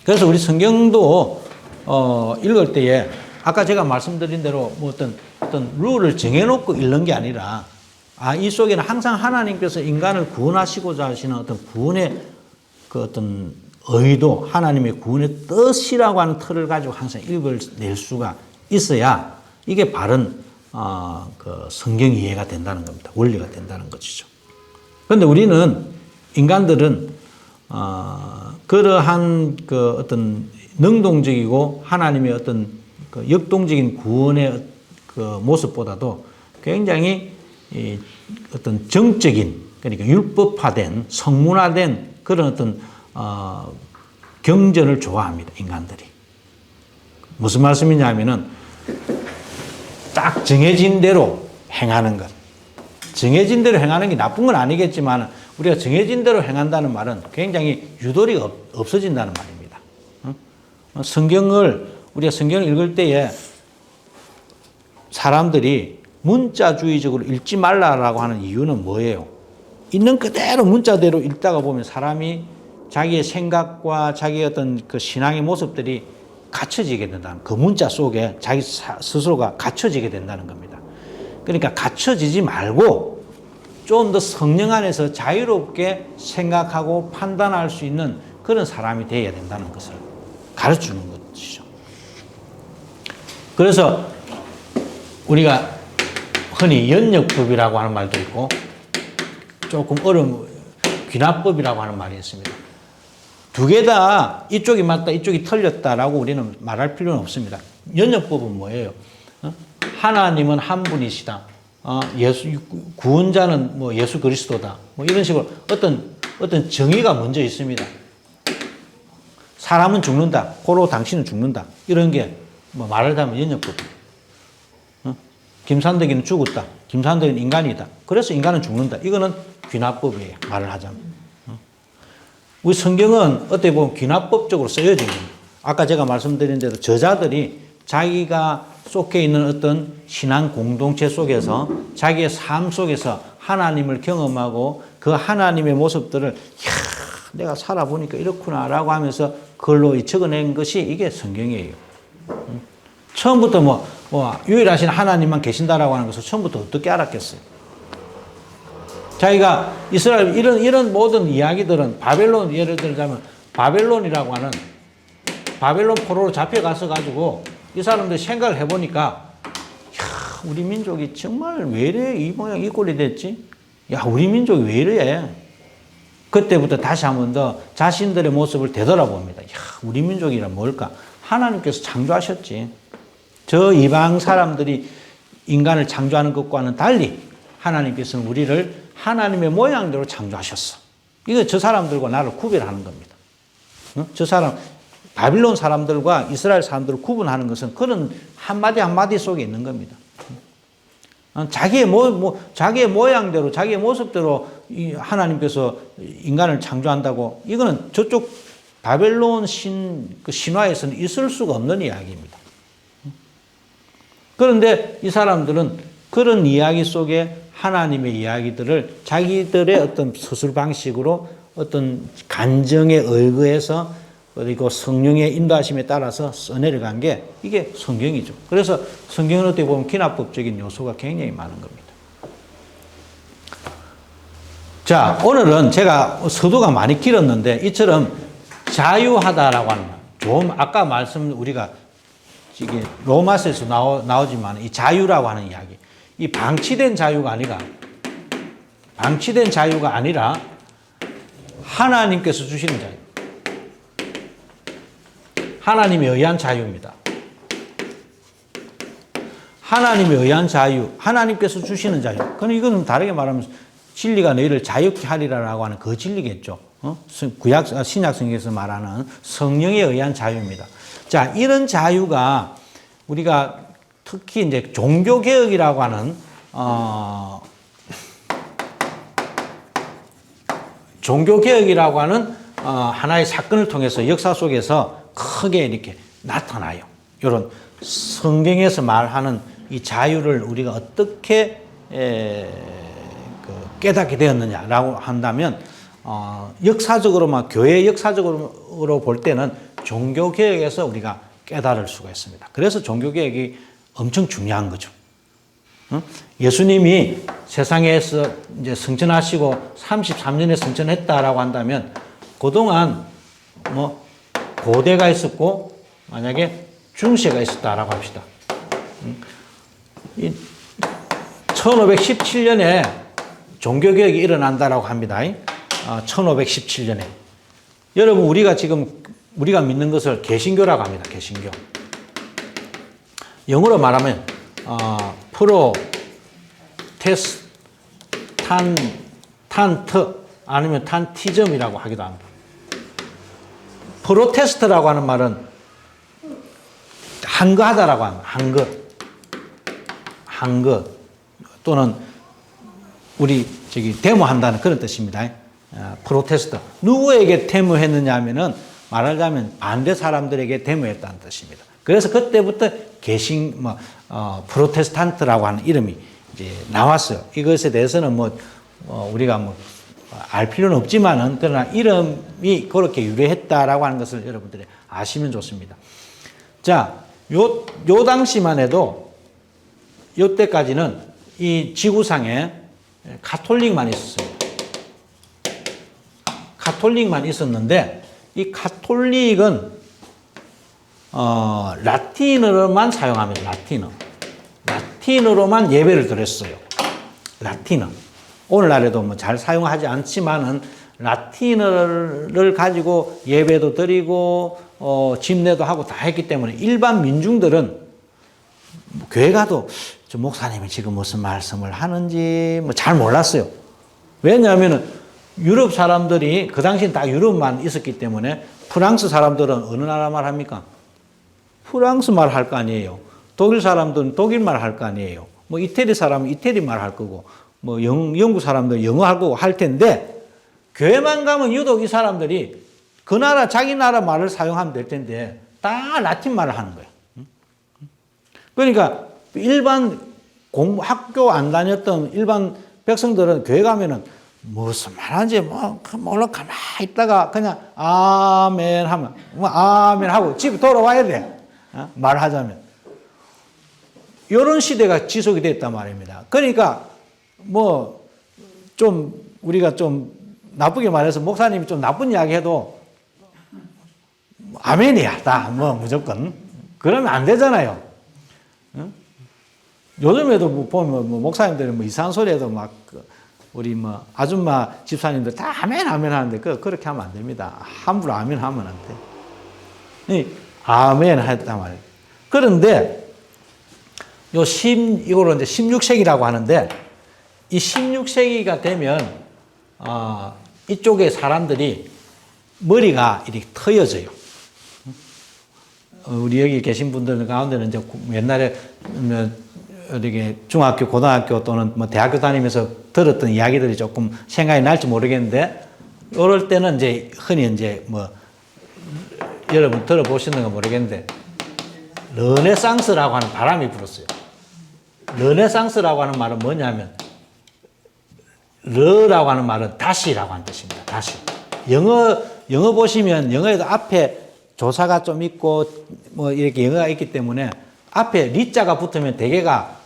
그래서 우리 성경도 읽을 때에 아까 제가 말씀드린 대로 뭐 어떤 룰을 정해놓고 읽는 게 아니라 이 속에는 항상 하나님께서 인간을 구원하시고자 하시는 어떤 구원의 그 어떤 의도, 하나님의 구원의 뜻이라고 하는 틀을 가지고 항상 읽어낼 수가 있어야 이게 바른 그 성경 이해가 된다는 겁니다. 원리가 된다는 것이죠. 그런데 우리는 인간들은 그러한 그 어떤 능동적이고 하나님의 어떤 그 역동적인 구원의 그 모습보다도 굉장히 어떤 정적인, 그러니까 율법화된 성문화된 그런 어떤 경전을 좋아합니다. 인간들이. 무슨 말씀이냐면은 딱 정해진 대로 행하는 것. 정해진 대로 행하는 게 나쁜 건 아니겠지만 우리가 정해진 대로 행한다는 말은 굉장히 유도리가 없어진다는 말입니다. 우리가 성경을 읽을 때에 사람들이 문자주의적으로 읽지 말라라고 하는 이유는 뭐예요? 있는 그대로 문자대로 읽다가 보면 사람이 자기의 생각과 자기의 어떤 그 신앙의 모습들이 갖춰지게 된다는, 그 문자 속에 자기 스스로가 갖춰지게 된다는 겁니다. 그러니까 갖춰지지 말고 좀 더 성령 안에서 자유롭게 생각하고 판단할 수 있는 그런 사람이 되어야 된다는 것을 가르치는 것이죠. 그래서 우리가 흔히 연역법이라고 하는 말도 있고 조금 어려운 귀납법이라고 하는 말이 있습니다. 두 개 다 이쪽이 맞다, 이쪽이 틀렸다라고 우리는 말할 필요는 없습니다. 연역법은 뭐예요? 하나님은 한 분이시다. 구원자는 뭐 예수 그리스도다. 뭐 이런 식으로 어떤 정의가 먼저 있습니다. 사람은 죽는다. 고로 당신은 죽는다. 이런 게 뭐 말을 하면 연역법이에요. 김산덕이는 죽었다. 김산덕은 인간이다. 그래서 인간은 죽는다. 이거는 귀납법이에요. 말을 하자면. 우리 성경은 어떻게 보면 귀납법적으로 쓰여진 겁니다. 아까 제가 말씀드린 대로 저자들이 자기가 속해 있는 어떤 신앙 공동체 속에서 자기의 삶 속에서 하나님을 경험하고 그 하나님의 모습들을 내가 살아보니까 이렇구나라고 하면서 글로 적어낸 것이 이게 성경이에요. 처음부터 유일하신 하나님만 계신다라고 하는 것을 처음부터 어떻게 알았겠어요? 자기가 이스라엘 이런 모든 이야기들은 예를 들자면 바벨론이라고 하는 바벨론 포로로 잡혀가서 가지고 이 사람들 생각을 해보니까, 우리 민족이 정말 왜 이래 이 모양 이 꼴이 됐지? 야, 우리 민족이 왜 이래? 그때부터 다시 한 번 더 자신들의 모습을 되돌아봅니다. 야, 우리 민족이란 뭘까? 하나님께서 창조하셨지. 저 이방 사람들이 인간을 창조하는 것과는 달리 하나님께서는 우리를 하나님의 모양대로 창조하셨어. 이거 저 사람들과 나를 구별하는 겁니다. 저 사람, 바빌론 사람들과 이스라엘 사람들을 구분하는 것은 그런 한마디 한마디 속에 있는 겁니다. 자기의 모양대로, 자기의 모습대로 하나님께서 인간을 창조한다고, 이거는 저쪽 바벨론 신화에서는 있을 수가 없는 이야기입니다. 그런데 이 사람들은 그런 이야기 속에 하나님의 이야기들을 자기들의 어떤 서술 방식으로 어떤 간정에 의거해서 그리고 성령의 인도하심에 따라서 써내려간 게 이게 성경이죠. 그래서 성경은 어떻게 보면 기납법적인 요소가 굉장히 많은 겁니다. 자, 오늘은 제가 서두가 많이 길었는데 이처럼 자유하다라고 하는 좀 아까 우리가 이게 로마서에서 나오지만 이 자유라고 하는 이야기, 이 방치된 자유가 아니라 하나님께서 주시는 자유, 하나님에 의한 자유입니다. 하나님에 의한 자유, 하나님께서 주시는 자유. 그럼 이거는 다르게 말하면 진리가 너희를 자유케 하리라라고 하는 그 진리겠죠. 신약 성경에서 말하는 성령에 의한 자유입니다. 자, 이런 자유가 우리가 특히 이제 종교개혁이라고 하는, 하나의 사건을 통해서 역사 속에서 크게 이렇게 나타나요. 이런 성경에서 말하는 이 자유를 우리가 어떻게 깨닫게 되었느냐라고 한다면, 역사적으로만, 교회 역사적으로 볼 때는 종교개혁에서 우리가 깨달을 수가 있습니다. 그래서 종교개혁이 엄청 중요한 거죠. 예수님이 세상에서 이제 승천하시고 33년에 승천했다라고 한다면, 그동안 고대가 있었고, 만약에 중세가 있었다라고 합시다. 1517년에 종교개혁이 일어난다라고 합니다. 1517년에. 여러분, 우리가 믿는 것을 개신교라고 합니다. 개신교. 영어로 말하면 프로테스탄트 아니면 탄티즘이라고 하기도 합니다. 프로테스트라고 하는 말은 항거하다라고 합니다. 항거 또는 우리 데모한다는 그런 뜻입니다. 프로테스트. 누구에게 데모했느냐 하면은 말하자면 반대 사람들에게 데모했다는 뜻입니다. 그래서 그때부터 프로테스탄트라고 하는 이름이 이제 나왔어요. 이것에 대해서는 우리가 알 필요는 없지만은, 그러나 이름이 그렇게 유래했다라고 하는 것을 여러분들이 아시면 좋습니다. 자, 요 당시만 해도, 요 때까지는 이 지구상에 가톨릭만 있었어요. 가톨릭만 있었는데, 이 가톨릭은 라틴어로만 사용합니다. 라틴어로만 예배를 드렸어요. 라틴어. 오늘날에도 잘 사용하지 않지만은 라틴어를 가지고 예배도 드리고 집례도 하고 다 했기 때문에 일반 민중들은 교회 가도 저 목사님이 지금 무슨 말씀을 하는지 잘 몰랐어요. 왜냐하면은 유럽 사람들이 그 당시엔 다 유럽만 있었기 때문에 프랑스 사람들은 어느 나라 말 합니까? 프랑스 말 할 거 아니에요. 독일 사람들은 독일 말 할 거 아니에요. 이태리 사람은 이태리 말 할 거고, 영국 사람들은 영어 할 거고 할 텐데, 교회만 가면 유독 이 사람들이 그 나라, 자기 나라 말을 사용하면 될 텐데, 다 라틴 말을 하는 거예요. 그러니까 일반 학교 안 다녔던 일반 백성들은 교회 가면은 무슨 말하는지 몰라 가만히 있다가 그냥 아멘 하면 아멘 하고 집에 돌아와야 돼. 말하자면 이런 시대가 지속이 됐단 말입니다. 그러니까 좀 우리가 좀 나쁘게 말해서 목사님이 좀 나쁜 이야기 해도 아멘이야 다 무조건. 그러면 안 되잖아요. 응? 요즘에도 뭐 보면 뭐 목사님들이 뭐 이상한 소리 해도 막 우리 뭐 아줌마 집사님들 다 아멘 아멘 하는데 그렇게 하면 안 됩니다. 함부로 아멘 하면 안 돼. 아멘 했단 말이에요. 그런데 이거를 이제 16세기라고 하는데 이 16세기가 되면 이쪽에 사람들이 머리가 이렇게 트여져요. 우리 여기 계신 분들 가운데는 이제 옛날에 이렇게 중학교, 고등학교 또는 뭐 대학교 다니면서 들었던 이야기들이 조금 생각이 날지 모르겠는데, 이럴 때는 이제 흔히 이제 뭐 여러분 들어보시는가 모르겠는데, 르네상스라고 하는 바람이 불었어요. 르네상스라고 하는 말은 뭐냐면, 르라고 하는 말은 다시라고 하는 뜻입니다. 다시. 영어 보시면 영어에도 앞에 조사가 좀 있고 뭐 이렇게 영어가 있기 때문에 앞에 리자가 붙으면 대개가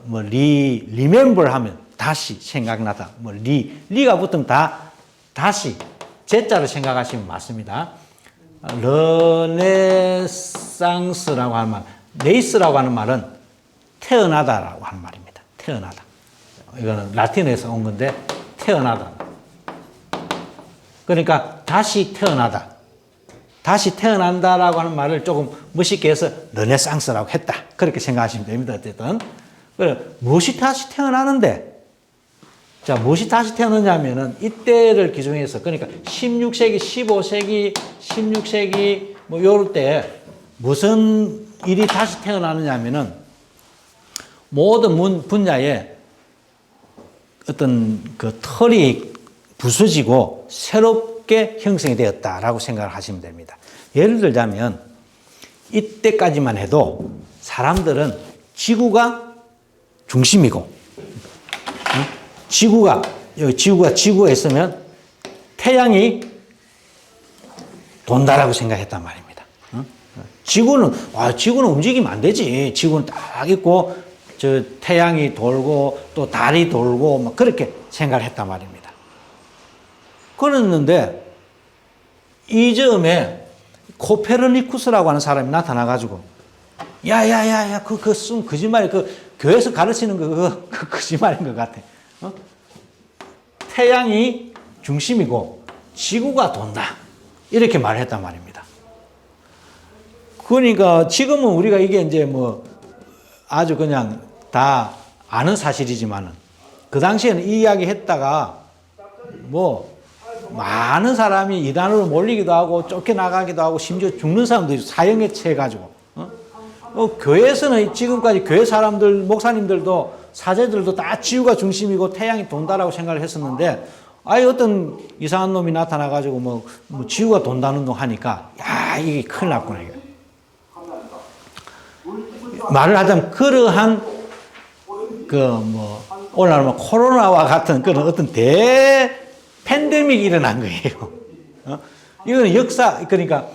remember 하면 다시 생각나다. 리가 붙으면 다시 제자를 생각하시면 맞습니다. 르네상스라고 하는 말, 네이스라고 하는 말은 태어나다라고 하는 말입니다. 태어나다. 이거는 라틴어에서 온 건데 태어나다. 그러니까 다시 태어나다. 다시 태어난다라고 하는 말을 조금 멋있게 해서 르네상스라고 했다. 그렇게 생각하시면 됩니다. 어쨌든. 무엇이 다시 태어나는데? 자, 무엇이 다시 태어나냐면은 이때를 기준해서, 그러니까 16세기, 15세기, 16세기 뭐 요럴 때 무슨 일이 다시 태어나느냐면은 모든 분야에 어떤 그 털이 부서지고 새롭게 형성이 되었다라고 생각을 하시면 됩니다. 예를 들자면 이때까지만 해도 사람들은 지구가 중심이고, 지구가 있으면 태양이 돈다라고 생각했단 말입니다. 지구는 움직이면 안 되지. 지구는 딱 있고 저 태양이 돌고 또 달이 돌고 막 그렇게 생각을 했단 말입니다. 그랬는데 이즈음에 코페르니쿠스라고 하는 사람이 나타나가지고 야야야야 그거 쓴 거짓말이 교회에서 가르치는 그 거짓말인 것 같아. 태양이 중심이고 지구가 돈다 이렇게 말했단 말입니다. 그러니까 지금은 우리가 이게 이제 뭐 아주 그냥 다 아는 사실이지만은 그 당시에는 이 이야기 했다가 뭐 많은 사람이 이단으로 몰리기도 하고 쫓겨나가기도 하고 심지어 죽는 사람들이 사형에 처해가지고 교회에서는 지금까지 교회 사람들 목사님들도 사제들도 다 지구가 중심이고 태양이 돈다라고 생각을 했었는데 어떤 이상한 놈이 나타나가지고 뭐 지구가 돈다는 놈 하니까 야 이게 큰일 났구나 이게. 말을 하자면 그러한 오늘날 코로나와 같은 그런 어떤 팬데믹이 일어난 거예요. 이거는 역사, 그러니까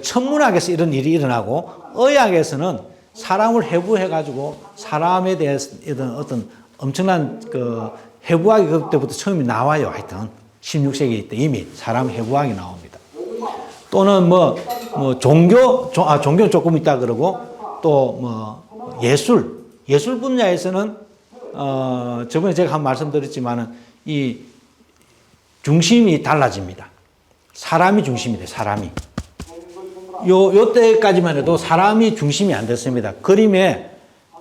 천문학에서 이런 일이 일어나고 의학에서는 사람을 해부해가지고 사람에 대해서 어떤 엄청난 해부학이 그때부터 처음에 나와요. 하여튼 16세기 때 이미 사람 해부학이 나옵니다. 또는 종교는 조금 있다 그러고 또 예술 분야에서는 저번에 제가 한 말씀드렸지만은 이 중심이 달라집니다. 사람이 중심이 돼요. 사람이. 요 때까지만 해도 사람이 중심이 안 됐습니다. 그림에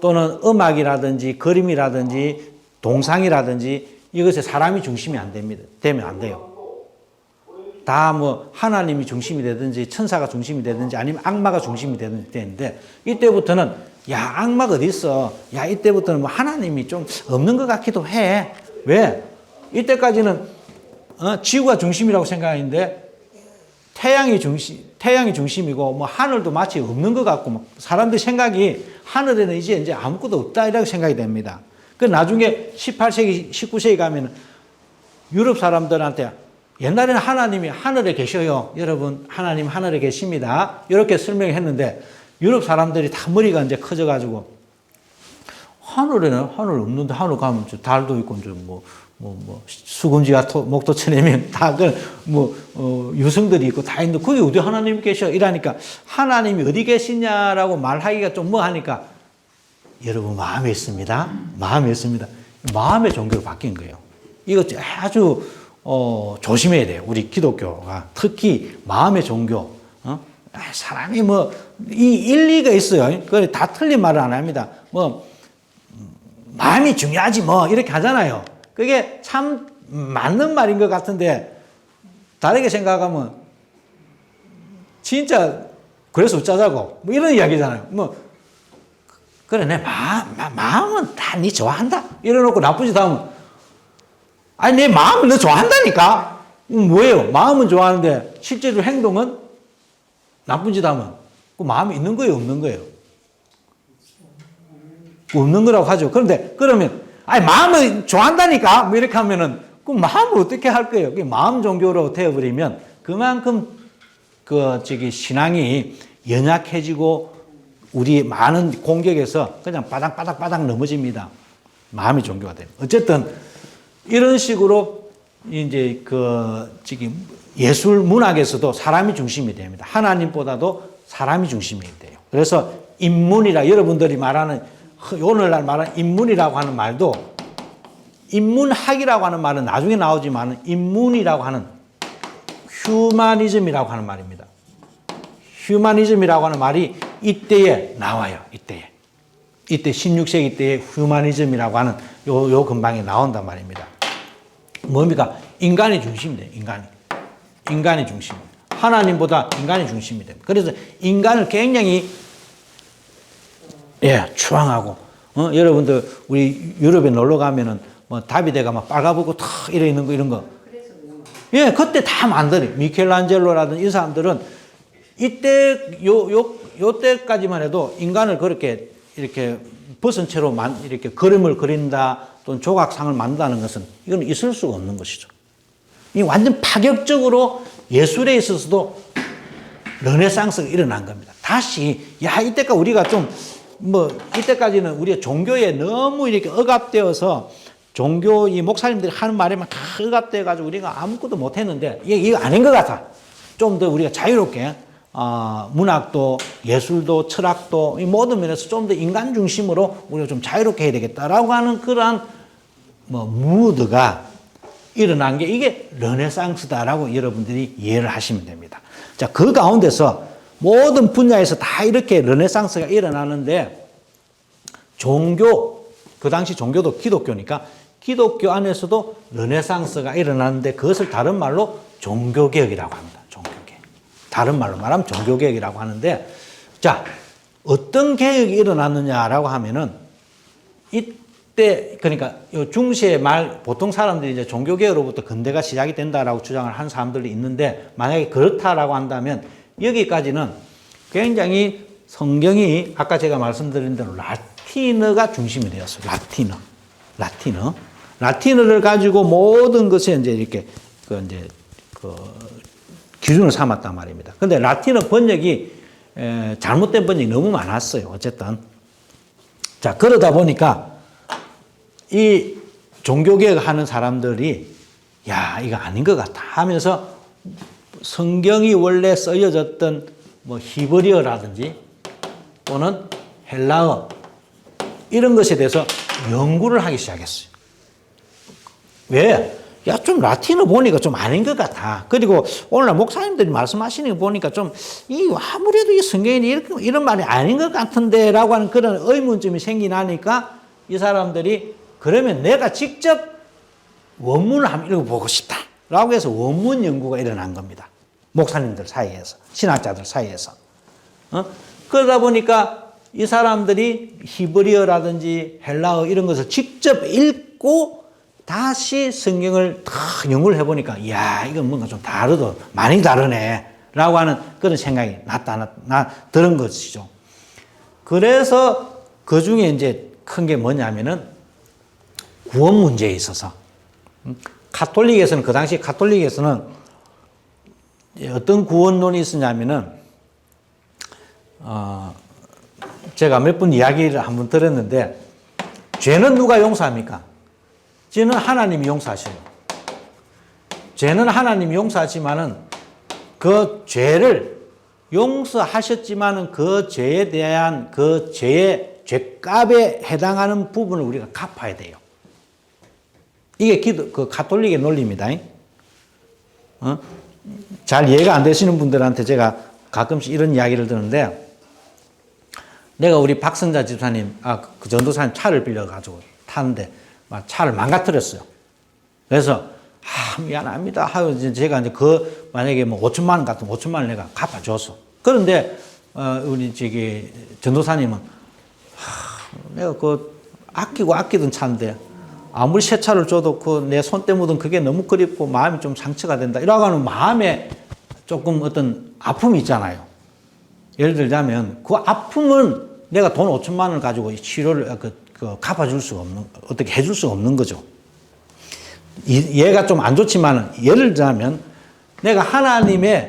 또는 음악이라든지 그림이라든지 동상이라든지 이것에 사람이 중심이 안 됩니다. 되면 안 돼요. 다 하나님이 중심이 되든지 천사가 중심이 되든지 아니면 악마가 중심이 되든지 되는데 이때부터는 악마가 어디 있어? 이때부터는 하나님이 좀 없는 것 같기도 해. 왜? 이때까지는 지구가 중심이라고 생각했는데 태양이 중심이고 하늘도 마치 없는 것 같고 사람들 생각이 하늘에는 이제 아무것도 없다 이라고 생각이 됩니다. 그 나중에 18세기, 19세기 가면 유럽 사람들한테 옛날에는 하나님이 하늘에 계셔요. 여러분, 하나님 하늘에 계십니다. 이렇게 설명했는데 유럽 사람들이 다 머리가 이제 커져가지고 하늘에는 하늘 없는데 하늘 가면 달도 있고 수금지와 목도 쳐내면 다, 유성들이 있고 다 있는데, 거기 어디 하나님이 계셔? 이러니까, 하나님이 어디 계시냐라고 말하기가 좀 뭐 하니까, 여러분, 마음에 있습니다. 마음에 있습니다. 마음의 종교로 바뀐 거예요. 이거 아주, 조심해야 돼요. 우리 기독교가. 특히, 마음의 종교. 사람이 일리가 있어요. 그래, 다 틀린 말은 안 합니다. 마음이 중요하지 이렇게 하잖아요. 그게 참 맞는 말인 것 같은데, 다르게 생각하면, 진짜, 그래서 어쩌자고, 이런 이야기잖아요. 그래, 내 마음은 다 니 좋아한다. 이래놓고 나쁜 짓 하면, 아니, 내 마음은 너 좋아한다니까? 뭐예요? 마음은 좋아하는데, 실제로 행동은 나쁜 짓 하면, 그 마음이 있는 거예요? 없는 거예요? 없는 거라고 하죠. 그런데, 그러면, 아니, 마음을 좋아한다니까? 이렇게 하면은, 그 마음을 어떻게 할 거예요? 마음 종교로 되어버리면, 그만큼, 신앙이 연약해지고, 우리 많은 공격에서 그냥 바닥바닥 넘어집니다. 마음이 종교가 돼요. 어쨌든, 이런 식으로, 이제, 예술 문학에서도 사람이 중심이 됩니다. 하나님보다도 사람이 중심이 돼요. 그래서, 인문이라, 여러분들이 말하는, 오늘날 말하는 인문이라고 하는 말도, 인문학이라고 하는 말은 나중에 나오지만, 인문이라고 하는, 휴머니즘이라고 하는 말입니다. 휴머니즘이라고 하는 말이 이때에 나와요. 이때 16세기 때에 휴머니즘이라고 하는 요 근방에 나온단 말입니다. 뭡니까? 인간이 중심이 돼요. 인간이 중심입니다. 하나님보다 인간이 중심이 됩니다. 그래서 인간을 굉장히 추앙하고, 여러분들 우리 유럽에 놀러 가면은 다비데가 막 빨가벗고 탁 이래 있는 거 이런 거. 그때 다 만들어요. 미켈란젤로라든지 이 사람들은 이때 요 때까지만 해도 인간을 그렇게 이렇게 벗은 채로 이렇게 그림을 그린다 또는 조각상을 만든다는 것은 이건 있을 수가 없는 것이죠. 이 완전 파격적으로 예술에 있어서도 르네상스가 일어난 겁니다. 다시 이때까지 우리가 좀 이때까지는 우리가 종교에 너무 이렇게 억압되어서 종교 이 목사님들이 하는 말에만 다 억압돼 가지고 우리가 아무것도 못 했는데 이거 아닌 것 같아. 좀 더 우리가 자유롭게 문학도 예술도 철학도 이 모든 면에서 좀 더 인간 중심으로 우리가 좀 자유롭게 해야 되겠다라고 하는 그러한 무드가 일어난 게 이게 르네상스다라고 여러분들이 이해를 하시면 됩니다. 자, 그 가운데서 모든 분야에서 다 이렇게 르네상스가 일어나는데 종교, 그 당시 종교도 기독교니까 기독교 안에서도 르네상스가 일어나는데 그것을 다른 말로 종교개혁이라고 합니다. 종교개혁. 다른 말로 말하면 종교개혁이라고 하는데, 자, 어떤 개혁이 일어났느냐라고 하면은 이때, 그러니까 중세의 말, 보통 사람들이 이제 종교개혁으로부터 근대가 시작이 된다라고 주장을 한 사람들이 있는데, 만약에 그렇다라고 한다면 여기까지는 굉장히 성경이 아까 제가 말씀드린 대로 라틴어가 중심이 되었어요. 라틴어를 가지고 모든 것에 이제 이렇게 기준을 삼았단 말입니다. 근데 라틴어 번역이 잘못된 번역이 너무 많았어요. 어쨌든. 자, 그러다 보니까 이 종교개혁 하는 사람들이 야, 이거 아닌 것 같아 하면서 성경이 원래 쓰여졌던 히브리어라든지 또는 헬라어 이런 것에 대해서 연구를 하기 시작했어요. 왜? 야, 좀 라틴어 보니까 좀 아닌 것 같아. 그리고 오늘날 목사님들이 말씀하시는 거 보니까 좀, 아무래도 이 성경에 이런 말이 아닌 것 같은데 라고 하는 그런 의문점이 생기나니까 이 사람들이 그러면 내가 직접 원문을 한번 읽어보고 싶다. 라고 해서 원문 연구가 일어난 겁니다. 목사님들 사이에서, 신학자들 사이에서. 그러다 보니까 이 사람들이 히브리어라든지 헬라어 이런 것을 직접 읽고 다시 성경을 다 연구를 해보니까, 이야, 이건 뭔가 좀 많이 다르네. 라고 하는 그런 생각이 들은 것이죠. 그래서 그 중에 이제 큰 게 뭐냐면은 구원 문제에 있어서. 가톨릭에서는, 그 당시 가톨릭에서는 어떤 구원론이 있었냐면은, 제가 몇 번 이야기를 한번 들었는데, 죄는 누가 용서합니까? 죄는 하나님이 용서하셔요. 죄는 하나님이 용서하지만은 그 죄를 용서하셨지만은 그 죄에 대한 그 죄의 죄값에 해당하는 부분을 우리가 갚아야 돼요. 이게 그 가톨릭의 논리입니다. 잘 이해가 안 되시는 분들한테 제가 가끔씩 이런 이야기를 드는데, 내가 우리 박선자 집사님, 그 전도사님 차를 빌려가지고 타는데, 막 차를 망가뜨렸어요. 그래서, 미안합니다 하고, 제가 이제 만약에 뭐 5천만 원 같으면 5천만 원 내가 갚아줬어. 그런데, 우리 전도사님은, 내가 아끼고 아끼던 차인데, 아무리 새 차를 줘도 내 손때 묻은 그게 너무 그립고 마음이 좀 상처가 된다. 이라고 하는 마음에 조금 어떤 아픔이 있잖아요. 예를 들자면 그 아픔은 내가 돈 5천만 원을 가지고 치료를 갚아줄 수가 없는, 어떻게 해줄 수가 없는 거죠. 얘가 좀 안 좋지만 예를 들자면 내가 하나님의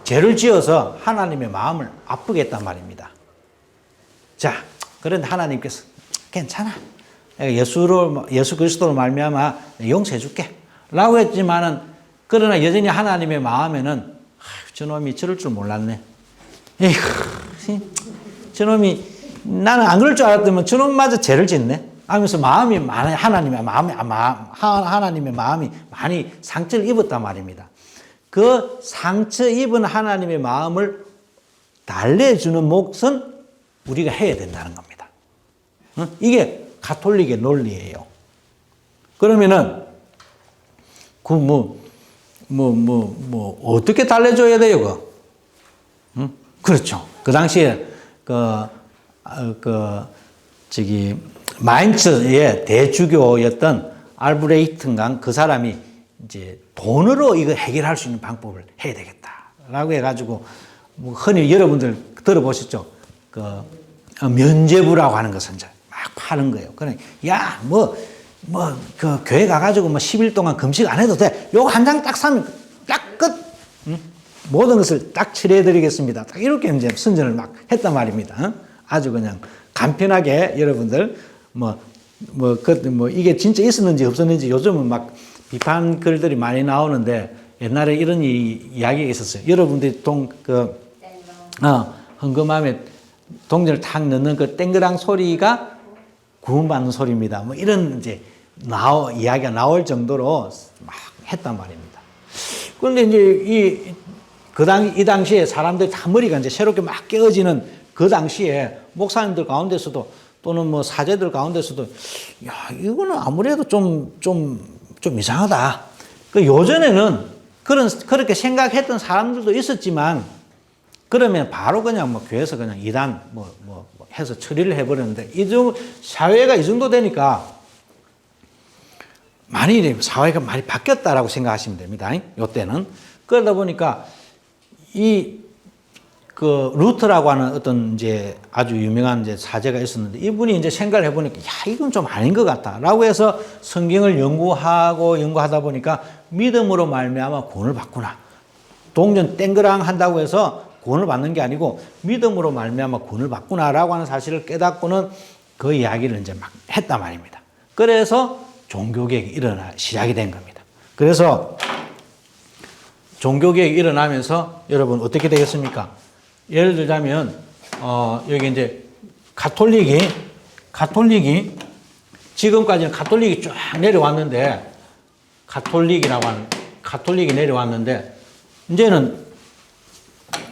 죄를 지어서 하나님의 마음을 아프게 했단 말입니다. 자, 그런데 하나님께서 괜찮아. 예수 그리스도로 말미암아 용서해 줄게 라고 했지만은, 그러나 여전히 하나님의 마음에는 저놈이 저럴 줄 몰랐네. 에이구, 저놈이 나는 안 그럴 줄 알았더니 저놈마저 죄를 짓네 하면서 마음이 많이 하나님의 마음이 많이 상처를 입었단 말입니다. 그 상처 입은 하나님의 마음을 달래주는 몫은 우리가 해야 된다는 겁니다. 이게 가톨릭의 논리예요. 그러면은 어떻게 달래줘야 돼요, 그렇죠. 그 당시에 마인츠의 대주교였던 알브레히트인가 그 사람이 이제 돈으로 이거 해결할 수 있는 방법을 해야 되겠다라고 해가지고, 흔히 여러분들 들어보셨죠? 면죄부라고 하는 것은 이제 막 파는 거예요. 그래, 교회 가가지고 10일 동안 금식 안 해도 돼. 요거 한 장 딱 사면 딱 끝. 모든 것을 딱 처리해드리겠습니다. 딱 이렇게 이제 선전을 막 했단 말입니다. 아주 그냥 간편하게 여러분들, 이게 진짜 있었는지 없었는지 요즘은 막 비판 글들이 많이 나오는데, 옛날에 이런 이야기가 있었어요. 여러분들이 헌금함에 동전을 탁 넣는 그 땡그랑 소리가 구원받는 소리입니다. 이런 이제 이야기가 나올 정도로 막 했단 말입니다. 그런데 이제 이 당시에 사람들이 다 머리가 이제 새롭게 막 깨어지는 그 당시에 목사님들 가운데서도 또는 사제들 가운데서도, 이거는 아무래도 좀 이상하다. 요전에는 그렇게 생각했던 사람들도 있었지만, 그러면 바로 그냥 교회에서 그냥 이단 해서 처리를 해버렸는데, 사회가 이 정도 되니까 사회가 많이 바뀌었다라고 생각하시면 됩니다. 요때는. 그러다 보니까 루터라고 하는 어떤 이제 아주 유명한 이제 사제가 있었는데, 이분이 이제 생각을 해보니까, 이건 좀 아닌 것 같다라고 해서 성경을 연구하다 보니까 믿음으로 말미암아 구원을 받구나. 동전 땡그랑 한다고 해서 구원을 받는 게 아니고 믿음으로 말미암아 구원을 받구나라고 하는 사실을 깨닫고는 그 이야기를 이제 막 했단 말입니다. 그래서 종교개혁이 시작이 된 겁니다. 그래서 종교개혁이 일어나면서 여러분 어떻게 되겠습니까? 예를 들자면 여기 이제 가톨릭이 지금까지는 가톨릭이 쫙 내려왔는데, 가톨릭이 내려왔는데, 이제는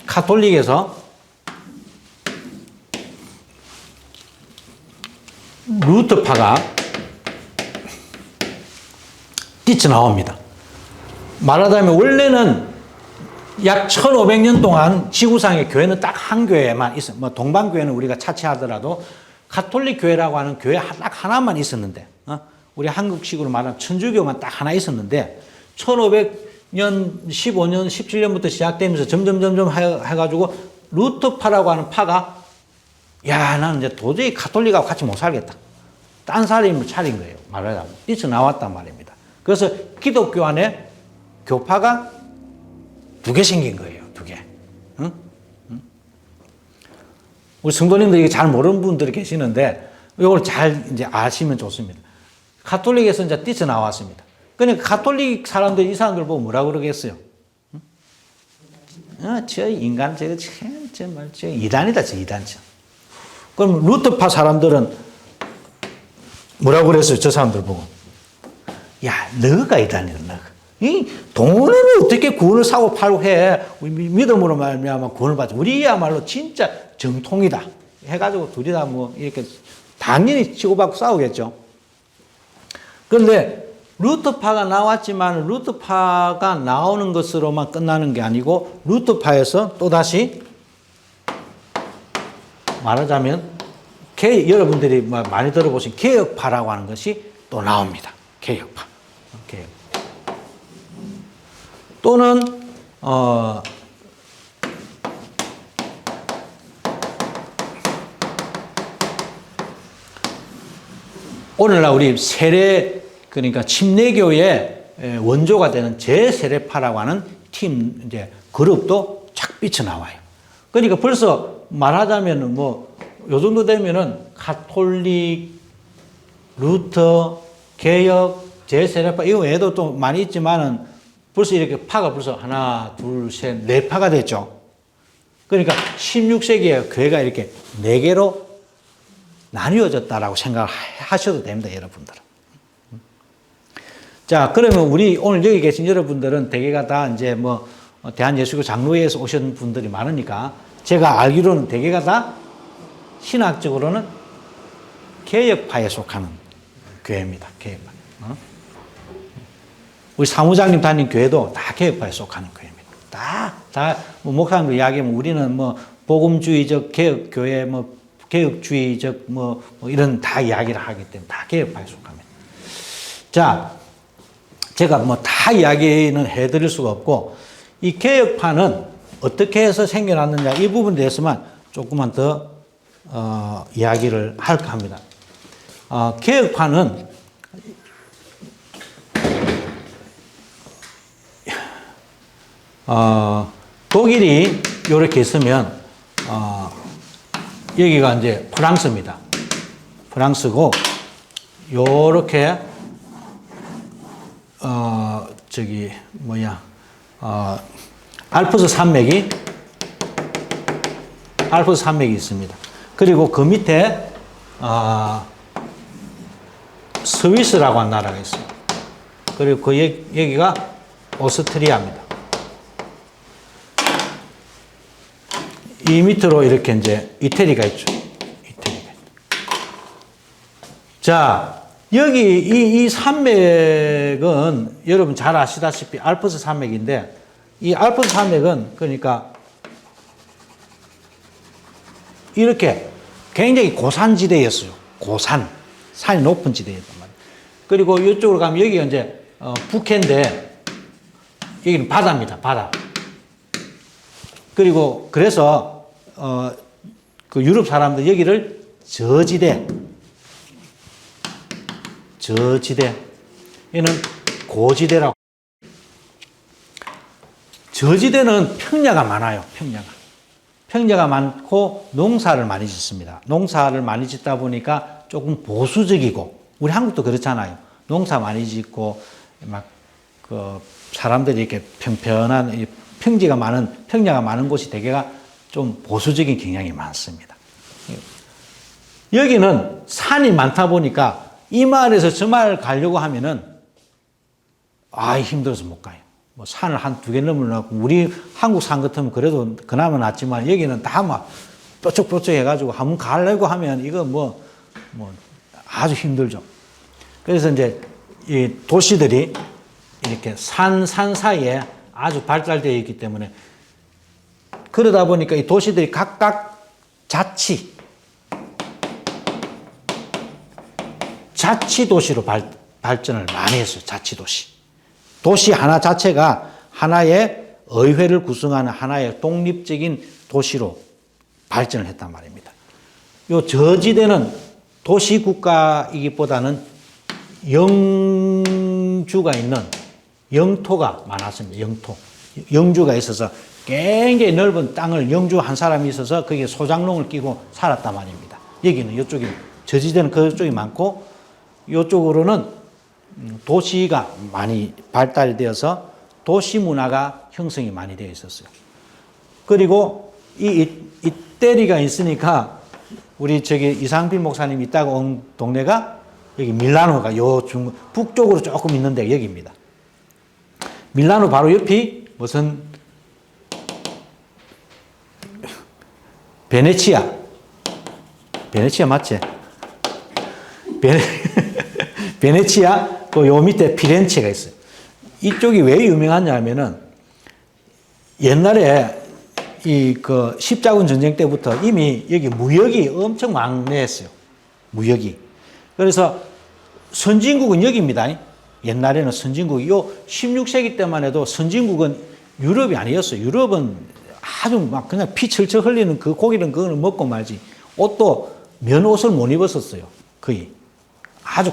가톨릭에서 루터파가 뛰쳐나옵니다. 말하자면 원래는 약 1500년 동안 지구상의 교회는 딱 한 교회만 있어요. 동방교회는 우리가 차치하더라도 가톨릭 교회라고 하는 교회 딱 하나만 있었는데, 우리 한국식으로 말하면 천주교만 딱 하나 있었는데, 1500년, 15년, 17년부터 시작되면서 점점 해가지고 루터파라고 하는 파가, 나는 이제 도저히 가톨릭하고 같이 못 살겠다. 딴 사람을 차린 거예요. 말하자면. 뛰쳐나왔단 말입니다. 그래서 기독교 안에 교파가 2개 생긴 거예요. 2개. 우리 성도님들이 잘 모르는 분들이 계시는데, 이걸 잘 이제 아시면 좋습니다. 가톨릭에서 이제 뛰쳐나왔습니다. 그러니까 가톨릭 사람들이 이 사람들 보고 뭐라 그러겠어요? 저 인간 정말 저 이단이다, 저 이단. 그럼 루터파 사람들은 뭐라고 그랬어요? 저 사람들 보고. 야, 너가 이단이다, 너가. 이 돈으로 어떻게 구원을 사고 팔고 해? 믿음으로 말미암아 구원을 받지. 우리야말로 진짜 정통이다. 해가지고 둘이 다 뭐 이렇게 당연히 치고받고 싸우겠죠. 그런데 루터파가 나왔지만 루터파가 나오는 것으로만 끝나는 게 아니고 루터파에서 또다시 말하자면 여러분들이 많이 들어보신 개혁파라고 하는 것이 또 나옵니다. 개혁파. 또는 오늘날 우리 세례 그러니까 침례교의 원조가 되는 제세례파라고 하는 팀 이제 그룹도 착 삐쳐 나와요. 그러니까 벌써 말하자면은 뭐 요 정도 되면은 가톨릭, 루터, 개혁, 제세례파 이거 외에도 또 많이 있지만은 벌써 이렇게 파가 벌써 하나, 둘, 셋, 네 파가 됐죠. 그러니까 16세기에 교회가 이렇게 네 개로 나뉘어졌다라고 생각하셔도 됩니다, 여러분들은. 자, 그러면 우리 오늘 여기 계신 여러분들은 대개가 다 이제 뭐 대한예수교 장로회에서 오신 분들이 많으니까 제가 알기로는 대개가 다 신학적으로는 개혁파에 속하는 교회입니다. 개혁파. 우리 사무장님 다닌 교회도 다 개혁파에 속하는 교회입니다. 뭐 목사님들 이야기하면 우리는 뭐 복음주의적 개혁교회, 뭐 개혁주의적 뭐 이런 다 이야기를 하기 때문에 다 개혁파에 속합니다. 자, 제가 뭐 다 이야기는 해드릴 수가 없고 이 개혁파는 어떻게 해서 생겨났느냐 이 부분에 대해서만 조금만 더 이야기를 할까 합니다. 개혁파는 독일이 이렇게 있으면 여기가 이제 프랑스입니다. 프랑스고 요렇게 저기 뭐야 알프스 산맥이 있습니다. 그리고 그 밑에 스위스라고 하는 나라가 있어요. 그리고 그 여기가 오스트리아입니다. 이 밑으로 이렇게 이제 이태리가 있죠. 자, 여기 이 산맥은 여러분 잘 아시다시피 알프스 산맥인데 이 알프스 산맥은 그러니까 이렇게 굉장히 고산지대였어요. 산이 높은 지대였단 말이에요. 그리고 이쪽으로 가면 여기가 이제 북해인데 여기는 바다입니다. 바다. 그리고 그래서 그 유럽 사람들 여기를 저지대 얘는 고지대라고. 저지대는 평야가 많아요. 평야가 많고 농사를 많이 짓습니다. 농사를 많이 짓다 보니까 조금 보수적이고 우리 한국도 그렇잖아요. 농사 많이 짓고 막 그 사람들이 이렇게 평평한 평야가 많은 곳이 대개가 좀 보수적인 경향이 많습니다. 여기는 산이 많다 보니까 이 마을에서 저 마을 가려고 하면은 힘들어서 못 가요. 뭐 산을 한 두 개 넘어놓고 우리 한국 산 같으면 그래도 그나마 낫지만 여기는 다 막 뾰족뾰족 해가지고 한번 가려고 하면 이거 뭐 아주 힘들죠. 그래서 이제 이 도시들이 이렇게 산 사이에 아주 발달되어 있기 때문에 그러다 보니까 이 도시들이 각각 자치도시로 발전을 많이 했어요. 자치도시. 도시 하나 자체가 하나의 의회를 구성하는 하나의 독립적인 도시로 발전을 했단 말입니다. 요 저지대는 도시국가이기보다는 영주가 있는 영토가 많았습니다. 영주가 있어서 굉장히 넓은 땅을 영주 한 사람이 있어서 거기에 소장농을 끼고 살았단 말입니다. 여기는 이쪽이 저지대는 그쪽이 많고 이쪽으로는 도시가 많이 발달되어서 도시 문화가 형성이 많이 되어 있었어요. 그리고 이 이태리가 있으니까 우리 저기 이상필 목사님 있다가 온 동네가 여기 밀라노가 북쪽으로 조금 있는데 여기입니다. 밀라노 바로 옆이 무슨 베네치아 맞지? 베네치아 그 요 밑에 피렌체가 있어요. 이쪽이 왜 유명하냐면은 옛날에 이 그 십자군 전쟁 때부터 이미 여기 무역이 엄청 왕래했어요. 무역이. 그래서 선진국은 여기입니다. 옛날에는 선진국이 요 16세기 때만 해도 선진국은 유럽이 아니었어요. 유럽은 아주 막 그냥 피 철철 흘리는 그 고기는 그거는 먹고 말지. 옷도 면옷을 못 입었었어요. 거의. 아주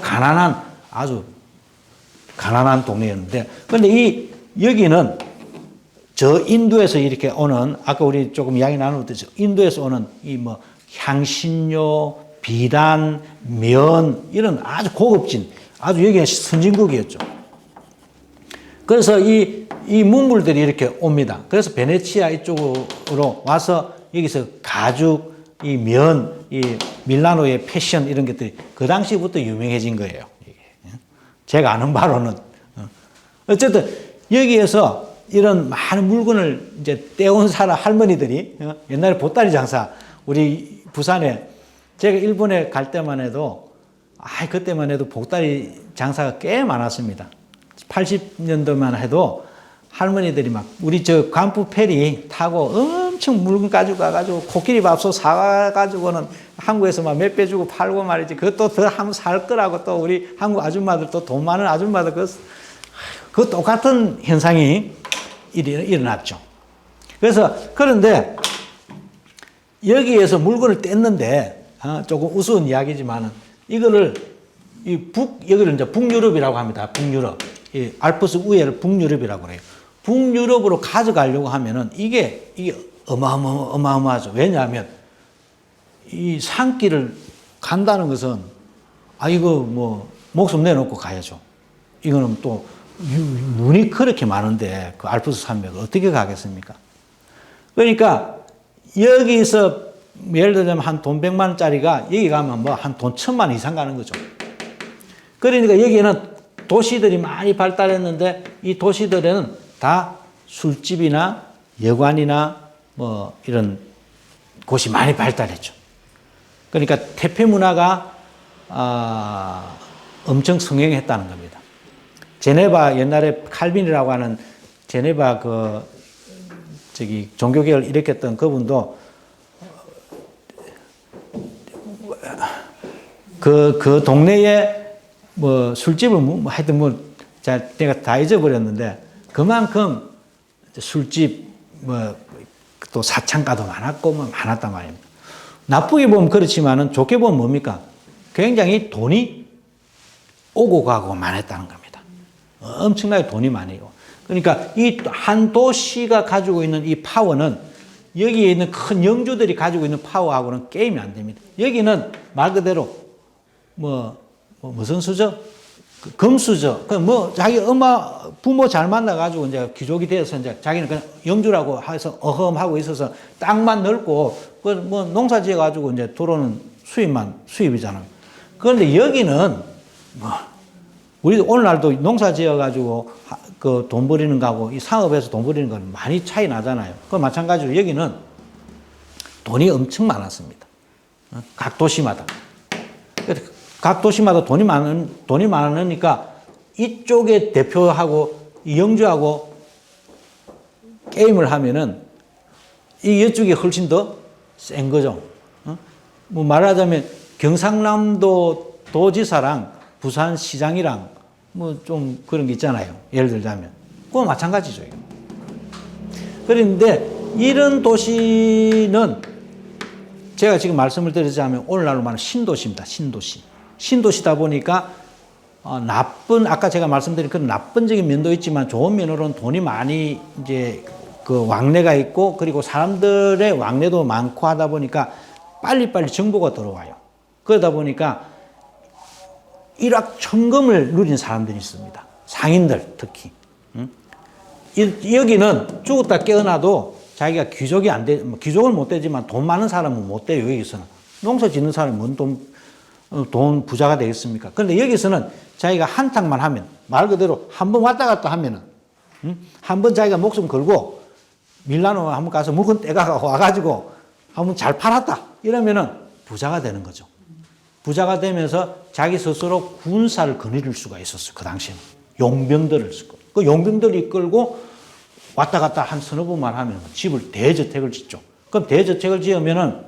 가난한 동네였는데. 그런데 여기는 저 인도에서 이렇게 오는, 아까 우리 조금 이야기 나누었듯이 인도에서 오는 이 뭐 향신료, 비단, 면, 이런 아주 고급진, 아주 여기가 선진국이었죠. 그래서 이 문물들이 이렇게 옵니다. 그래서 베네치아 이쪽으로 와서 여기서 가죽, 이 면, 이 밀라노의 패션 이런 것들이 그 당시부터 유명해진 거예요. 제가 아는 바로는. 어쨌든 여기에서 이런 많은 물건을 이제 떼온 사람 할머니들이 옛날에 보따리 장사, 우리 부산에 제가 일본에 갈 때만 해도 그때만 해도 보따리 장사가 꽤 많았습니다. 80년도만 해도 할머니들이 막 우리 저 관부 페리 타고 엄청 물건 가지고 가가지고 코끼리 밥솥 사가지고는 한국에서 막 몇 배 주고 팔고 말이지. 그것도 더 한번 살 거라고 또 우리 한국 아줌마들 또 돈 많은 아줌마들 그 똑같은 현상이 일어났죠. 그래서 그런데 여기에서 물건을 뗐는데 조금 우스운 이야기지만은 이거를 여기를 이제 북유럽이라고 합니다. 북유럽. 이 알프스 우회를 북유럽이라고 그래요. 북유럽으로 가져가려고 하면은 이게 어마어마하죠. 왜냐하면 이 산길을 간다는 것은 이거 뭐 목숨 내놓고 가야죠. 이거는 또 눈이 그렇게 많은데 그 알프스 산맥을 어떻게 가겠습니까? 그러니까 여기서 예를 들자면 한 돈 100만 원짜리가 여기 가면 뭐 한 돈 1000만 원 이상 가는 거죠. 그러니까 여기는 도시들이 많이 발달했는데 이 도시들에는 다 술집이나 여관이나 뭐 이런 곳이 많이 발달했죠. 그러니까 태폐 문화가 엄청 성행했다는 겁니다. 제네바 옛날에 칼빈이라고 하는 제네바 종교개혁을 일으켰던 그분도 그 동네에 뭐 술집을 하여튼 내가 다 잊어버렸는데 그만큼 술집 또 사창가도 많았고 많았단 말입니다. 나쁘게 보면 그렇지만은 좋게 보면 뭡니까? 굉장히 돈이 오고 가고 많았다는 겁니다. 엄청나게 돈이 많아요. 그러니까 이 한 도시가 가지고 있는 이 파워는 여기에 있는 큰 영주들이 가지고 있는 파워하고는 게임이 안 됩니다. 여기는 말 그대로 무슨 수저? 금수저. 자기 부모 잘 만나가지고 이제 귀족이 되어서 이제 자기는 그냥 영주라고 해서 어험하고 있어서 땅만 넓고 농사 지어가지고 이제 들어오는 수입이잖아요. 그런데 여기는 우리 오늘날도 농사 지어가지고 그 돈 벌이는 거하고 이 상업에서 돈 벌이는 건 많이 차이 나잖아요. 그 마찬가지로 여기는 돈이 엄청 많았습니다. 각 도시마다. 각 도시마다 돈이 많으니까 이쪽에 대표하고 영주하고 게임을 하면은 이쪽이 훨씬 더 센 거죠. 말하자면 경상남도 도지사랑 부산시장이랑 좀 그런 게 있잖아요. 예를 들자면. 그거 마찬가지죠. 그런데 이런 도시는 제가 지금 말씀을 드리자면 오늘날로 말하는 신도시입니다. 신도시다 보니까 아까 제가 말씀드린 그런 나쁜적인 면도 있지만 좋은 면으로는 돈이 많이 이제 그 왕래가 있고 그리고 사람들의 왕래도 많고 하다 보니까 빨리빨리 정보가 들어와요. 그러다 보니까 일확천금을 누린 사람들이 있습니다. 상인들 특히. 여기는 죽었다 깨어나도 자기가 귀족이 안 돼, 귀족은 못 되지만 돈 많은 사람은 못 돼요. 여기서는 농사 짓는 사람은 뭔 돈 부자가 되겠습니까? 그런데 여기서는 자기가 한탕만 하면, 말 그대로 한번 왔다 갔다 하면은, 한번 자기가 목숨 걸고 밀라노 한번 가서 물건 떼가 와가지고 한번 잘 팔았다 이러면은 부자가 되는 거죠. 부자가 되면서 자기 스스로 군사를 거느릴 수가 있었어요. 그 당시에는 용병들을 쓰고, 그 용병들이 이끌고 왔다 갔다 한 서너 번만 하면 집을 대저택을 짓죠. 그럼 대저택을 지으면은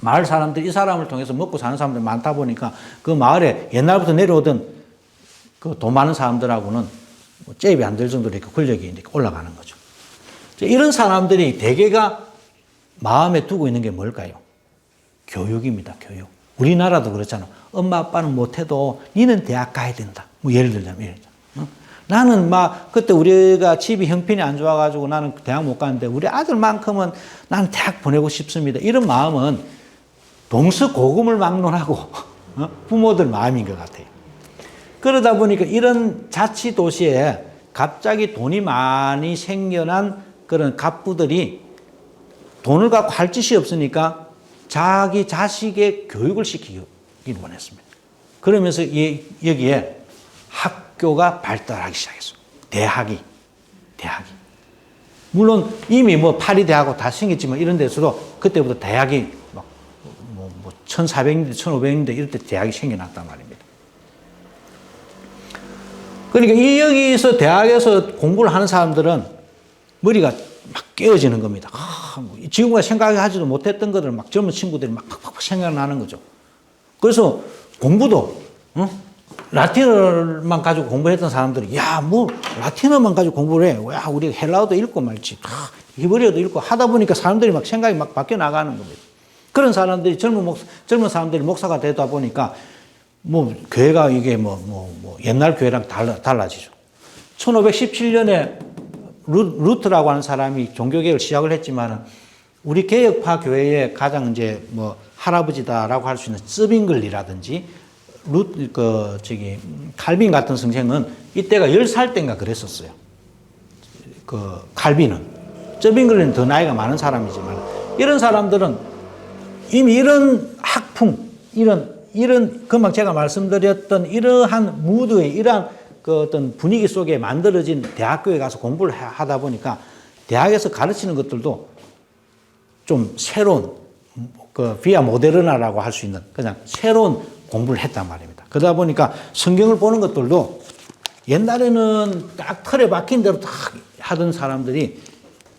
마을 사람들이 이 사람을 통해서 먹고 사는 사람들이 많다 보니까 그 마을에 옛날부터 내려오던 그 돈 많은 사람들하고는 뭐 잽이 안 될 정도로 이렇게 권력이 이렇게 올라가는 거죠. 이런 사람들이 대개가 마음에 두고 있는 게 뭘까요? 교육입니다. 교육. 우리나라도 그렇잖아. 엄마 아빠는 못해도 니는 대학 가야 된다. 뭐 예를 들자면 나는 막 그때 우리가 집이 형편이 안 좋아가지고 나는 대학 못 가는데 우리 아들만큼은 나는 대학 보내고 싶습니다. 이런 마음은 동서고금을 막론하고 부모들 마음인 것 같아요. 그러다 보니까 이런 자치도시에 갑자기 돈이 많이 생겨난 그런 갑부들이 돈을 갖고 할 짓이 없으니까 자기 자식의 교육을 시키기 원했습니다. 그러면서 여기에 학교가 발달하기 시작했어요. 대학이. 물론 이미 뭐 파리대하고 다 생겼지만 이런 데서도 그때부터 대학이 막 1400년대, 1500년대 이럴 때 대학이 생겨났단 말입니다. 그러니까 여기서 대학에서 공부를 하는 사람들은 머리가 막 깨어지는 겁니다. 지금까지 생각하지도 못했던 것들 막 젊은 친구들이 막 팍팍 생각나는 거죠. 그래서 공부도 라틴어만 가지고 공부했던 사람들이 뭐 라틴어만 가지고 공부를 해. 우리 헬라어도 읽고 말지. 히브리어도 읽고 하다 보니까 사람들이 막 생각이 막 바뀌어 나가는 겁니다. 그런 사람들이 젊은 사람들이 목사가 되다 보니까 뭐 교회가 이게 옛날 교회랑 달라지죠. 1517년에 루트라고 하는 사람이 종교개혁을 시작을 했지만 우리 개혁파 교회의 가장 이제 할아버지다라고 할 수 있는 쯔빙글리라든지 칼빈 같은 선생은 이때가 10살 때인가 그랬었어요. 칼빈은. 쯔빙글리는 더 나이가 많은 사람이지만 이런 사람들은 이미 이런 학풍, 이런 금방 제가 말씀드렸던 이러한 무드의 이러한 그 어떤 분위기 속에 만들어진 대학교에 가서 공부를 하다 보니까 대학에서 가르치는 것들도 좀 새로운 비아 모데르나라고 할 수 있는 그냥 새로운 공부를 했단 말입니다. 그러다 보니까 성경을 보는 것들도 옛날에는 딱 틀에 박힌 대로 딱 하던 사람들이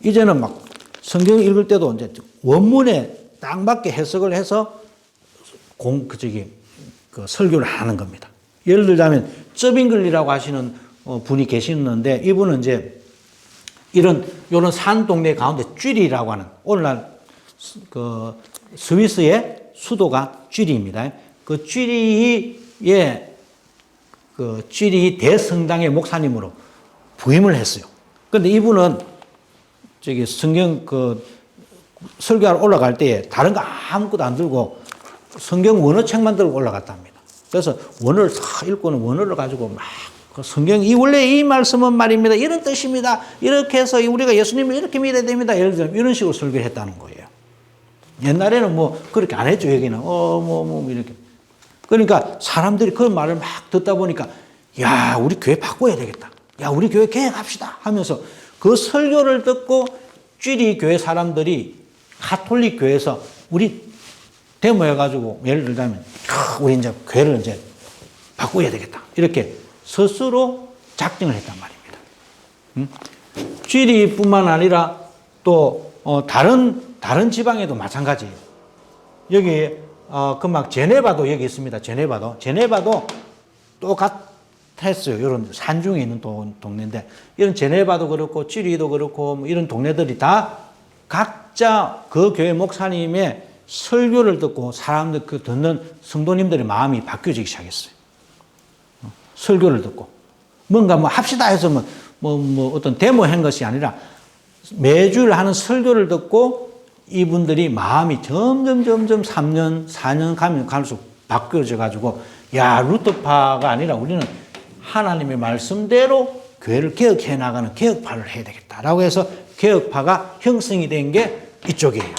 이제는 막 성경 읽을 때도 이제 원문에 딱 맞게 해석을 해서 설교를 하는 겁니다. 예를 들자면 쩌빙글리라고 하시는 분이 계시는데 이분은 이제 이런 산 동네 가운데 쥐리라고 하는 오늘날 스위스의 수도가 쥐리입니다. 그 쥐리의 쥐리 대성당의 목사님으로 부임을 했어요. 그런데 이분은 성경 설교하러 올라갈 때에 다른 거 아무것도 안 들고 성경 원어책만 들고 올라갔다 합니다. 그래서 원어를 다 읽고는 원어를 가지고 막 성경 원래 이 말씀은 말입니다. 이런 뜻입니다. 이렇게 해서 우리가 예수님을 이렇게 믿어야 됩니다. 예를 들면 이런 식으로 설교를 했다는 거예요. 옛날에는 그렇게 안 했죠. 여기는 이렇게. 그러니까 사람들이 그 말을 막 듣다 보니까 야 우리 교회 바꿔야 되겠다. 야 우리 교회 개혁합시다 하면서 그 설교를 듣고 쥐리 교회 사람들이 가톨릭 교회에서 우리 데모해가지고 예를 들자면 우리 이제 교회를 이제 바꿔야 되겠다. 이렇게 스스로 작정을 했단 말입니다. 쥐리뿐만 아니라 또 다른 지방에도 마찬가지예요. 여기 금방 제네바도 여기 있습니다. 제네바도 똑같았어요. 이런 산중에 있는 동네인데 이런 제네바도 그렇고 쥐리도 그렇고 이런 동네들이 다 각자 그 교회 목사님의 설교를 듣고 사람들 듣는 성도님들의 마음이 바뀌어지기 시작했어요. 설교를 듣고 뭔가 합시다 해서 어떤 데모한 것이 아니라 매주일 하는 설교를 듣고 이분들이 마음이 점점 3년, 4년 가면 갈수록 바뀌어져 가지고 야, 루터파가 아니라 우리는 하나님의 말씀대로 교회를 개혁해 나가는 개혁파를 해야 되겠다라고 해서 개혁파가 형성이 된 게 이쪽이에요.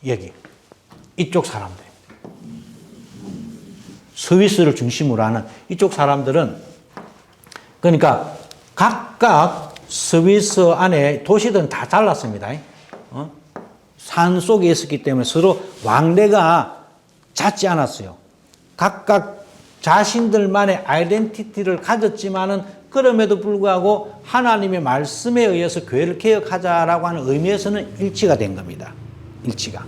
여기. 이쪽 사람들. 스위스를 중심으로 하는 이쪽 사람들은 그러니까 각각 스위스 안에 도시들은 다 달랐습니다. 산 속에 있었기 때문에 서로 왕래가 잦지 않았어요. 각각 자신들만의 아이덴티티를 가졌지만은 그럼에도 불구하고 하나님의 말씀에 의해서 교회를 개혁하자라고 하는 의미에서는 일치가 된 겁니다. 일치가.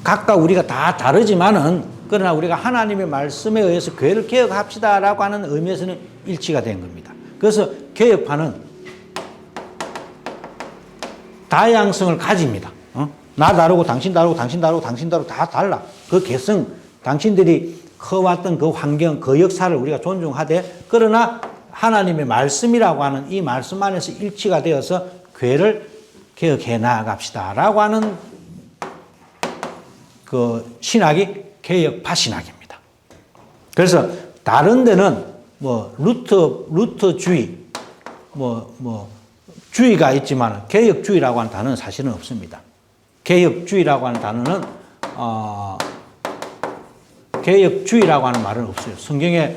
각각 우리가 다 다르지만은 그러나 우리가 하나님의 말씀에 의해서 교회를 개혁합시다라고 하는 의미에서는 일치가 된 겁니다. 그래서 개혁파는 다양성을 가집니다. 나 다르고 당신 다르고 당신 다르고 당신 다르고 다 달라. 그 개성, 당신들이 커왔던 그 환경, 그 역사를 우리가 존중하되 그러나 하나님의 말씀이라고 하는 이 말씀 안에서 일치가 되어서 교회를 개혁해 나아갑시다라고 하는 그 신학이 개혁파 신학입니다. 그래서 다른 데는 뭐 루터주의, 주의가 있지만 개혁주의라고 하는 단어는 사실은 없습니다. 개혁주의라고 하는 단어는 개혁주의라고 하는 말은 없어요. 성경에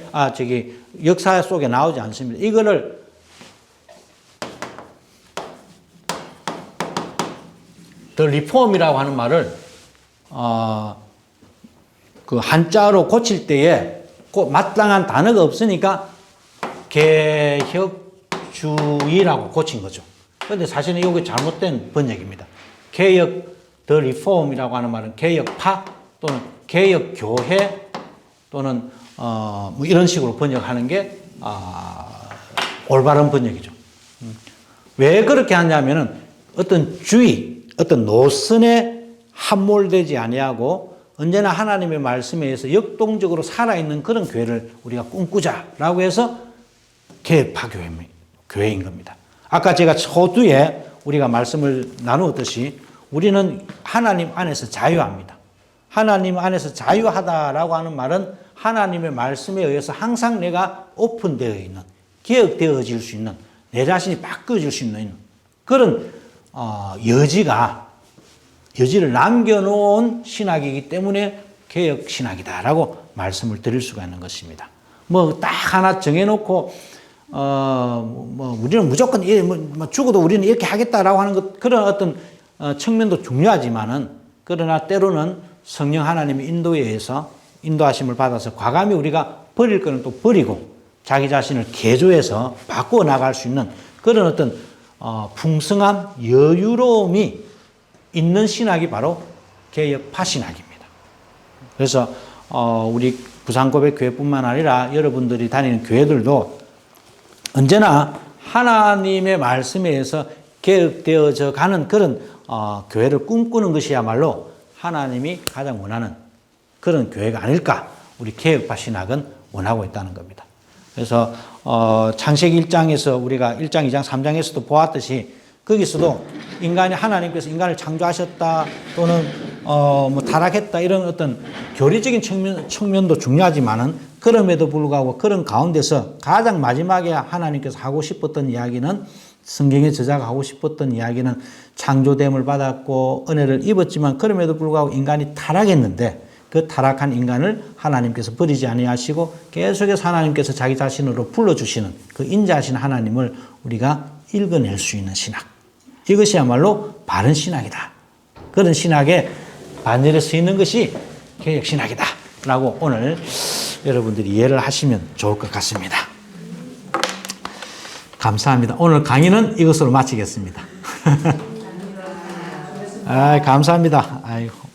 역사 속에 나오지 않습니다. 이거를 The Reform이라고 하는 말을 그 한자로 고칠 때에 마땅한 단어가 없으니까 개혁주의라고 고친 거죠. 그런데 사실은 이게 잘못된 번역입니다. 개혁, The Reform이라고 하는 말은 개혁파 또는 개혁교회 또는 뭐 이런 식으로 번역하는 게 올바른 번역이죠. 왜 그렇게 하냐면은 어떤 주의, 어떤 노선에 함몰되지 아니하고 언제나 하나님의 말씀에 의해서 역동적으로 살아있는 그런 교회를 우리가 꿈꾸자라고 해서 개혁파 교회인 겁니다. 아까 제가 초두에 우리가 말씀을 나누었듯이 우리는 하나님 안에서 자유합니다. 하나님 안에서 자유하다라고 하는 말은 하나님의 말씀에 의해서 항상 내가 오픈되어 있는, 개혁되어질 수 있는, 내 자신이 바뀌어질 수 있는 그런 여지를 남겨놓은 신학이기 때문에 개혁 신학이다라고 말씀을 드릴 수가 있는 것입니다. 뭐 딱 하나 정해놓고 우리는 무조건 죽어도 우리는 이렇게 하겠다라고 하는 것 그런 어떤 측면도 중요하지만은 그러나 때로는 성령 하나님의 인도에 의해서 인도하심을 받아서 과감히 우리가 버릴 거는 또 버리고 자기 자신을 개조해서 바꾸어 나갈 수 있는 그런 어떤 풍성함, 여유로움이 있는 신학이 바로 개혁파 신학입니다. 그래서 우리 부산고백교회뿐만 아니라 여러분들이 다니는 교회들도 언제나 하나님의 말씀에 의해서 개혁되어져 가는 그런 교회를 꿈꾸는 것이야말로 하나님이 가장 원하는 그런 교회가 아닐까 우리 개혁파 신학은 원하고 있다는 겁니다. 그래서 창세기 1장에서 우리가 1장, 2장, 3장에서도 보았듯이 거기서도 인간이 하나님께서 인간을 창조하셨다 또는 뭐 타락했다 이런 어떤 교리적인 측면도 중요하지만은 그럼에도 불구하고 그런 가운데서 가장 마지막에 하나님께서 하고 싶었던 이야기는 성경의 저자가 하고 싶었던 이야기는 창조됨을 받았고 은혜를 입었지만 그럼에도 불구하고 인간이 타락했는데 그 타락한 인간을 하나님께서 버리지 아니하시고 계속해서 하나님께서 자기 자신으로 불러주시는 그 인자하신 하나님을 우리가 읽어낼 수 있는 신학. 이것이야말로 바른 신학이다. 그런 신학에 반열에 서 있는 것이 개혁신학이다. 라고 오늘 여러분들이 이해를 하시면 좋을 것 같습니다. 감사합니다. 오늘 강의는 이것으로 마치겠습니다. 감사합니다. 아이고.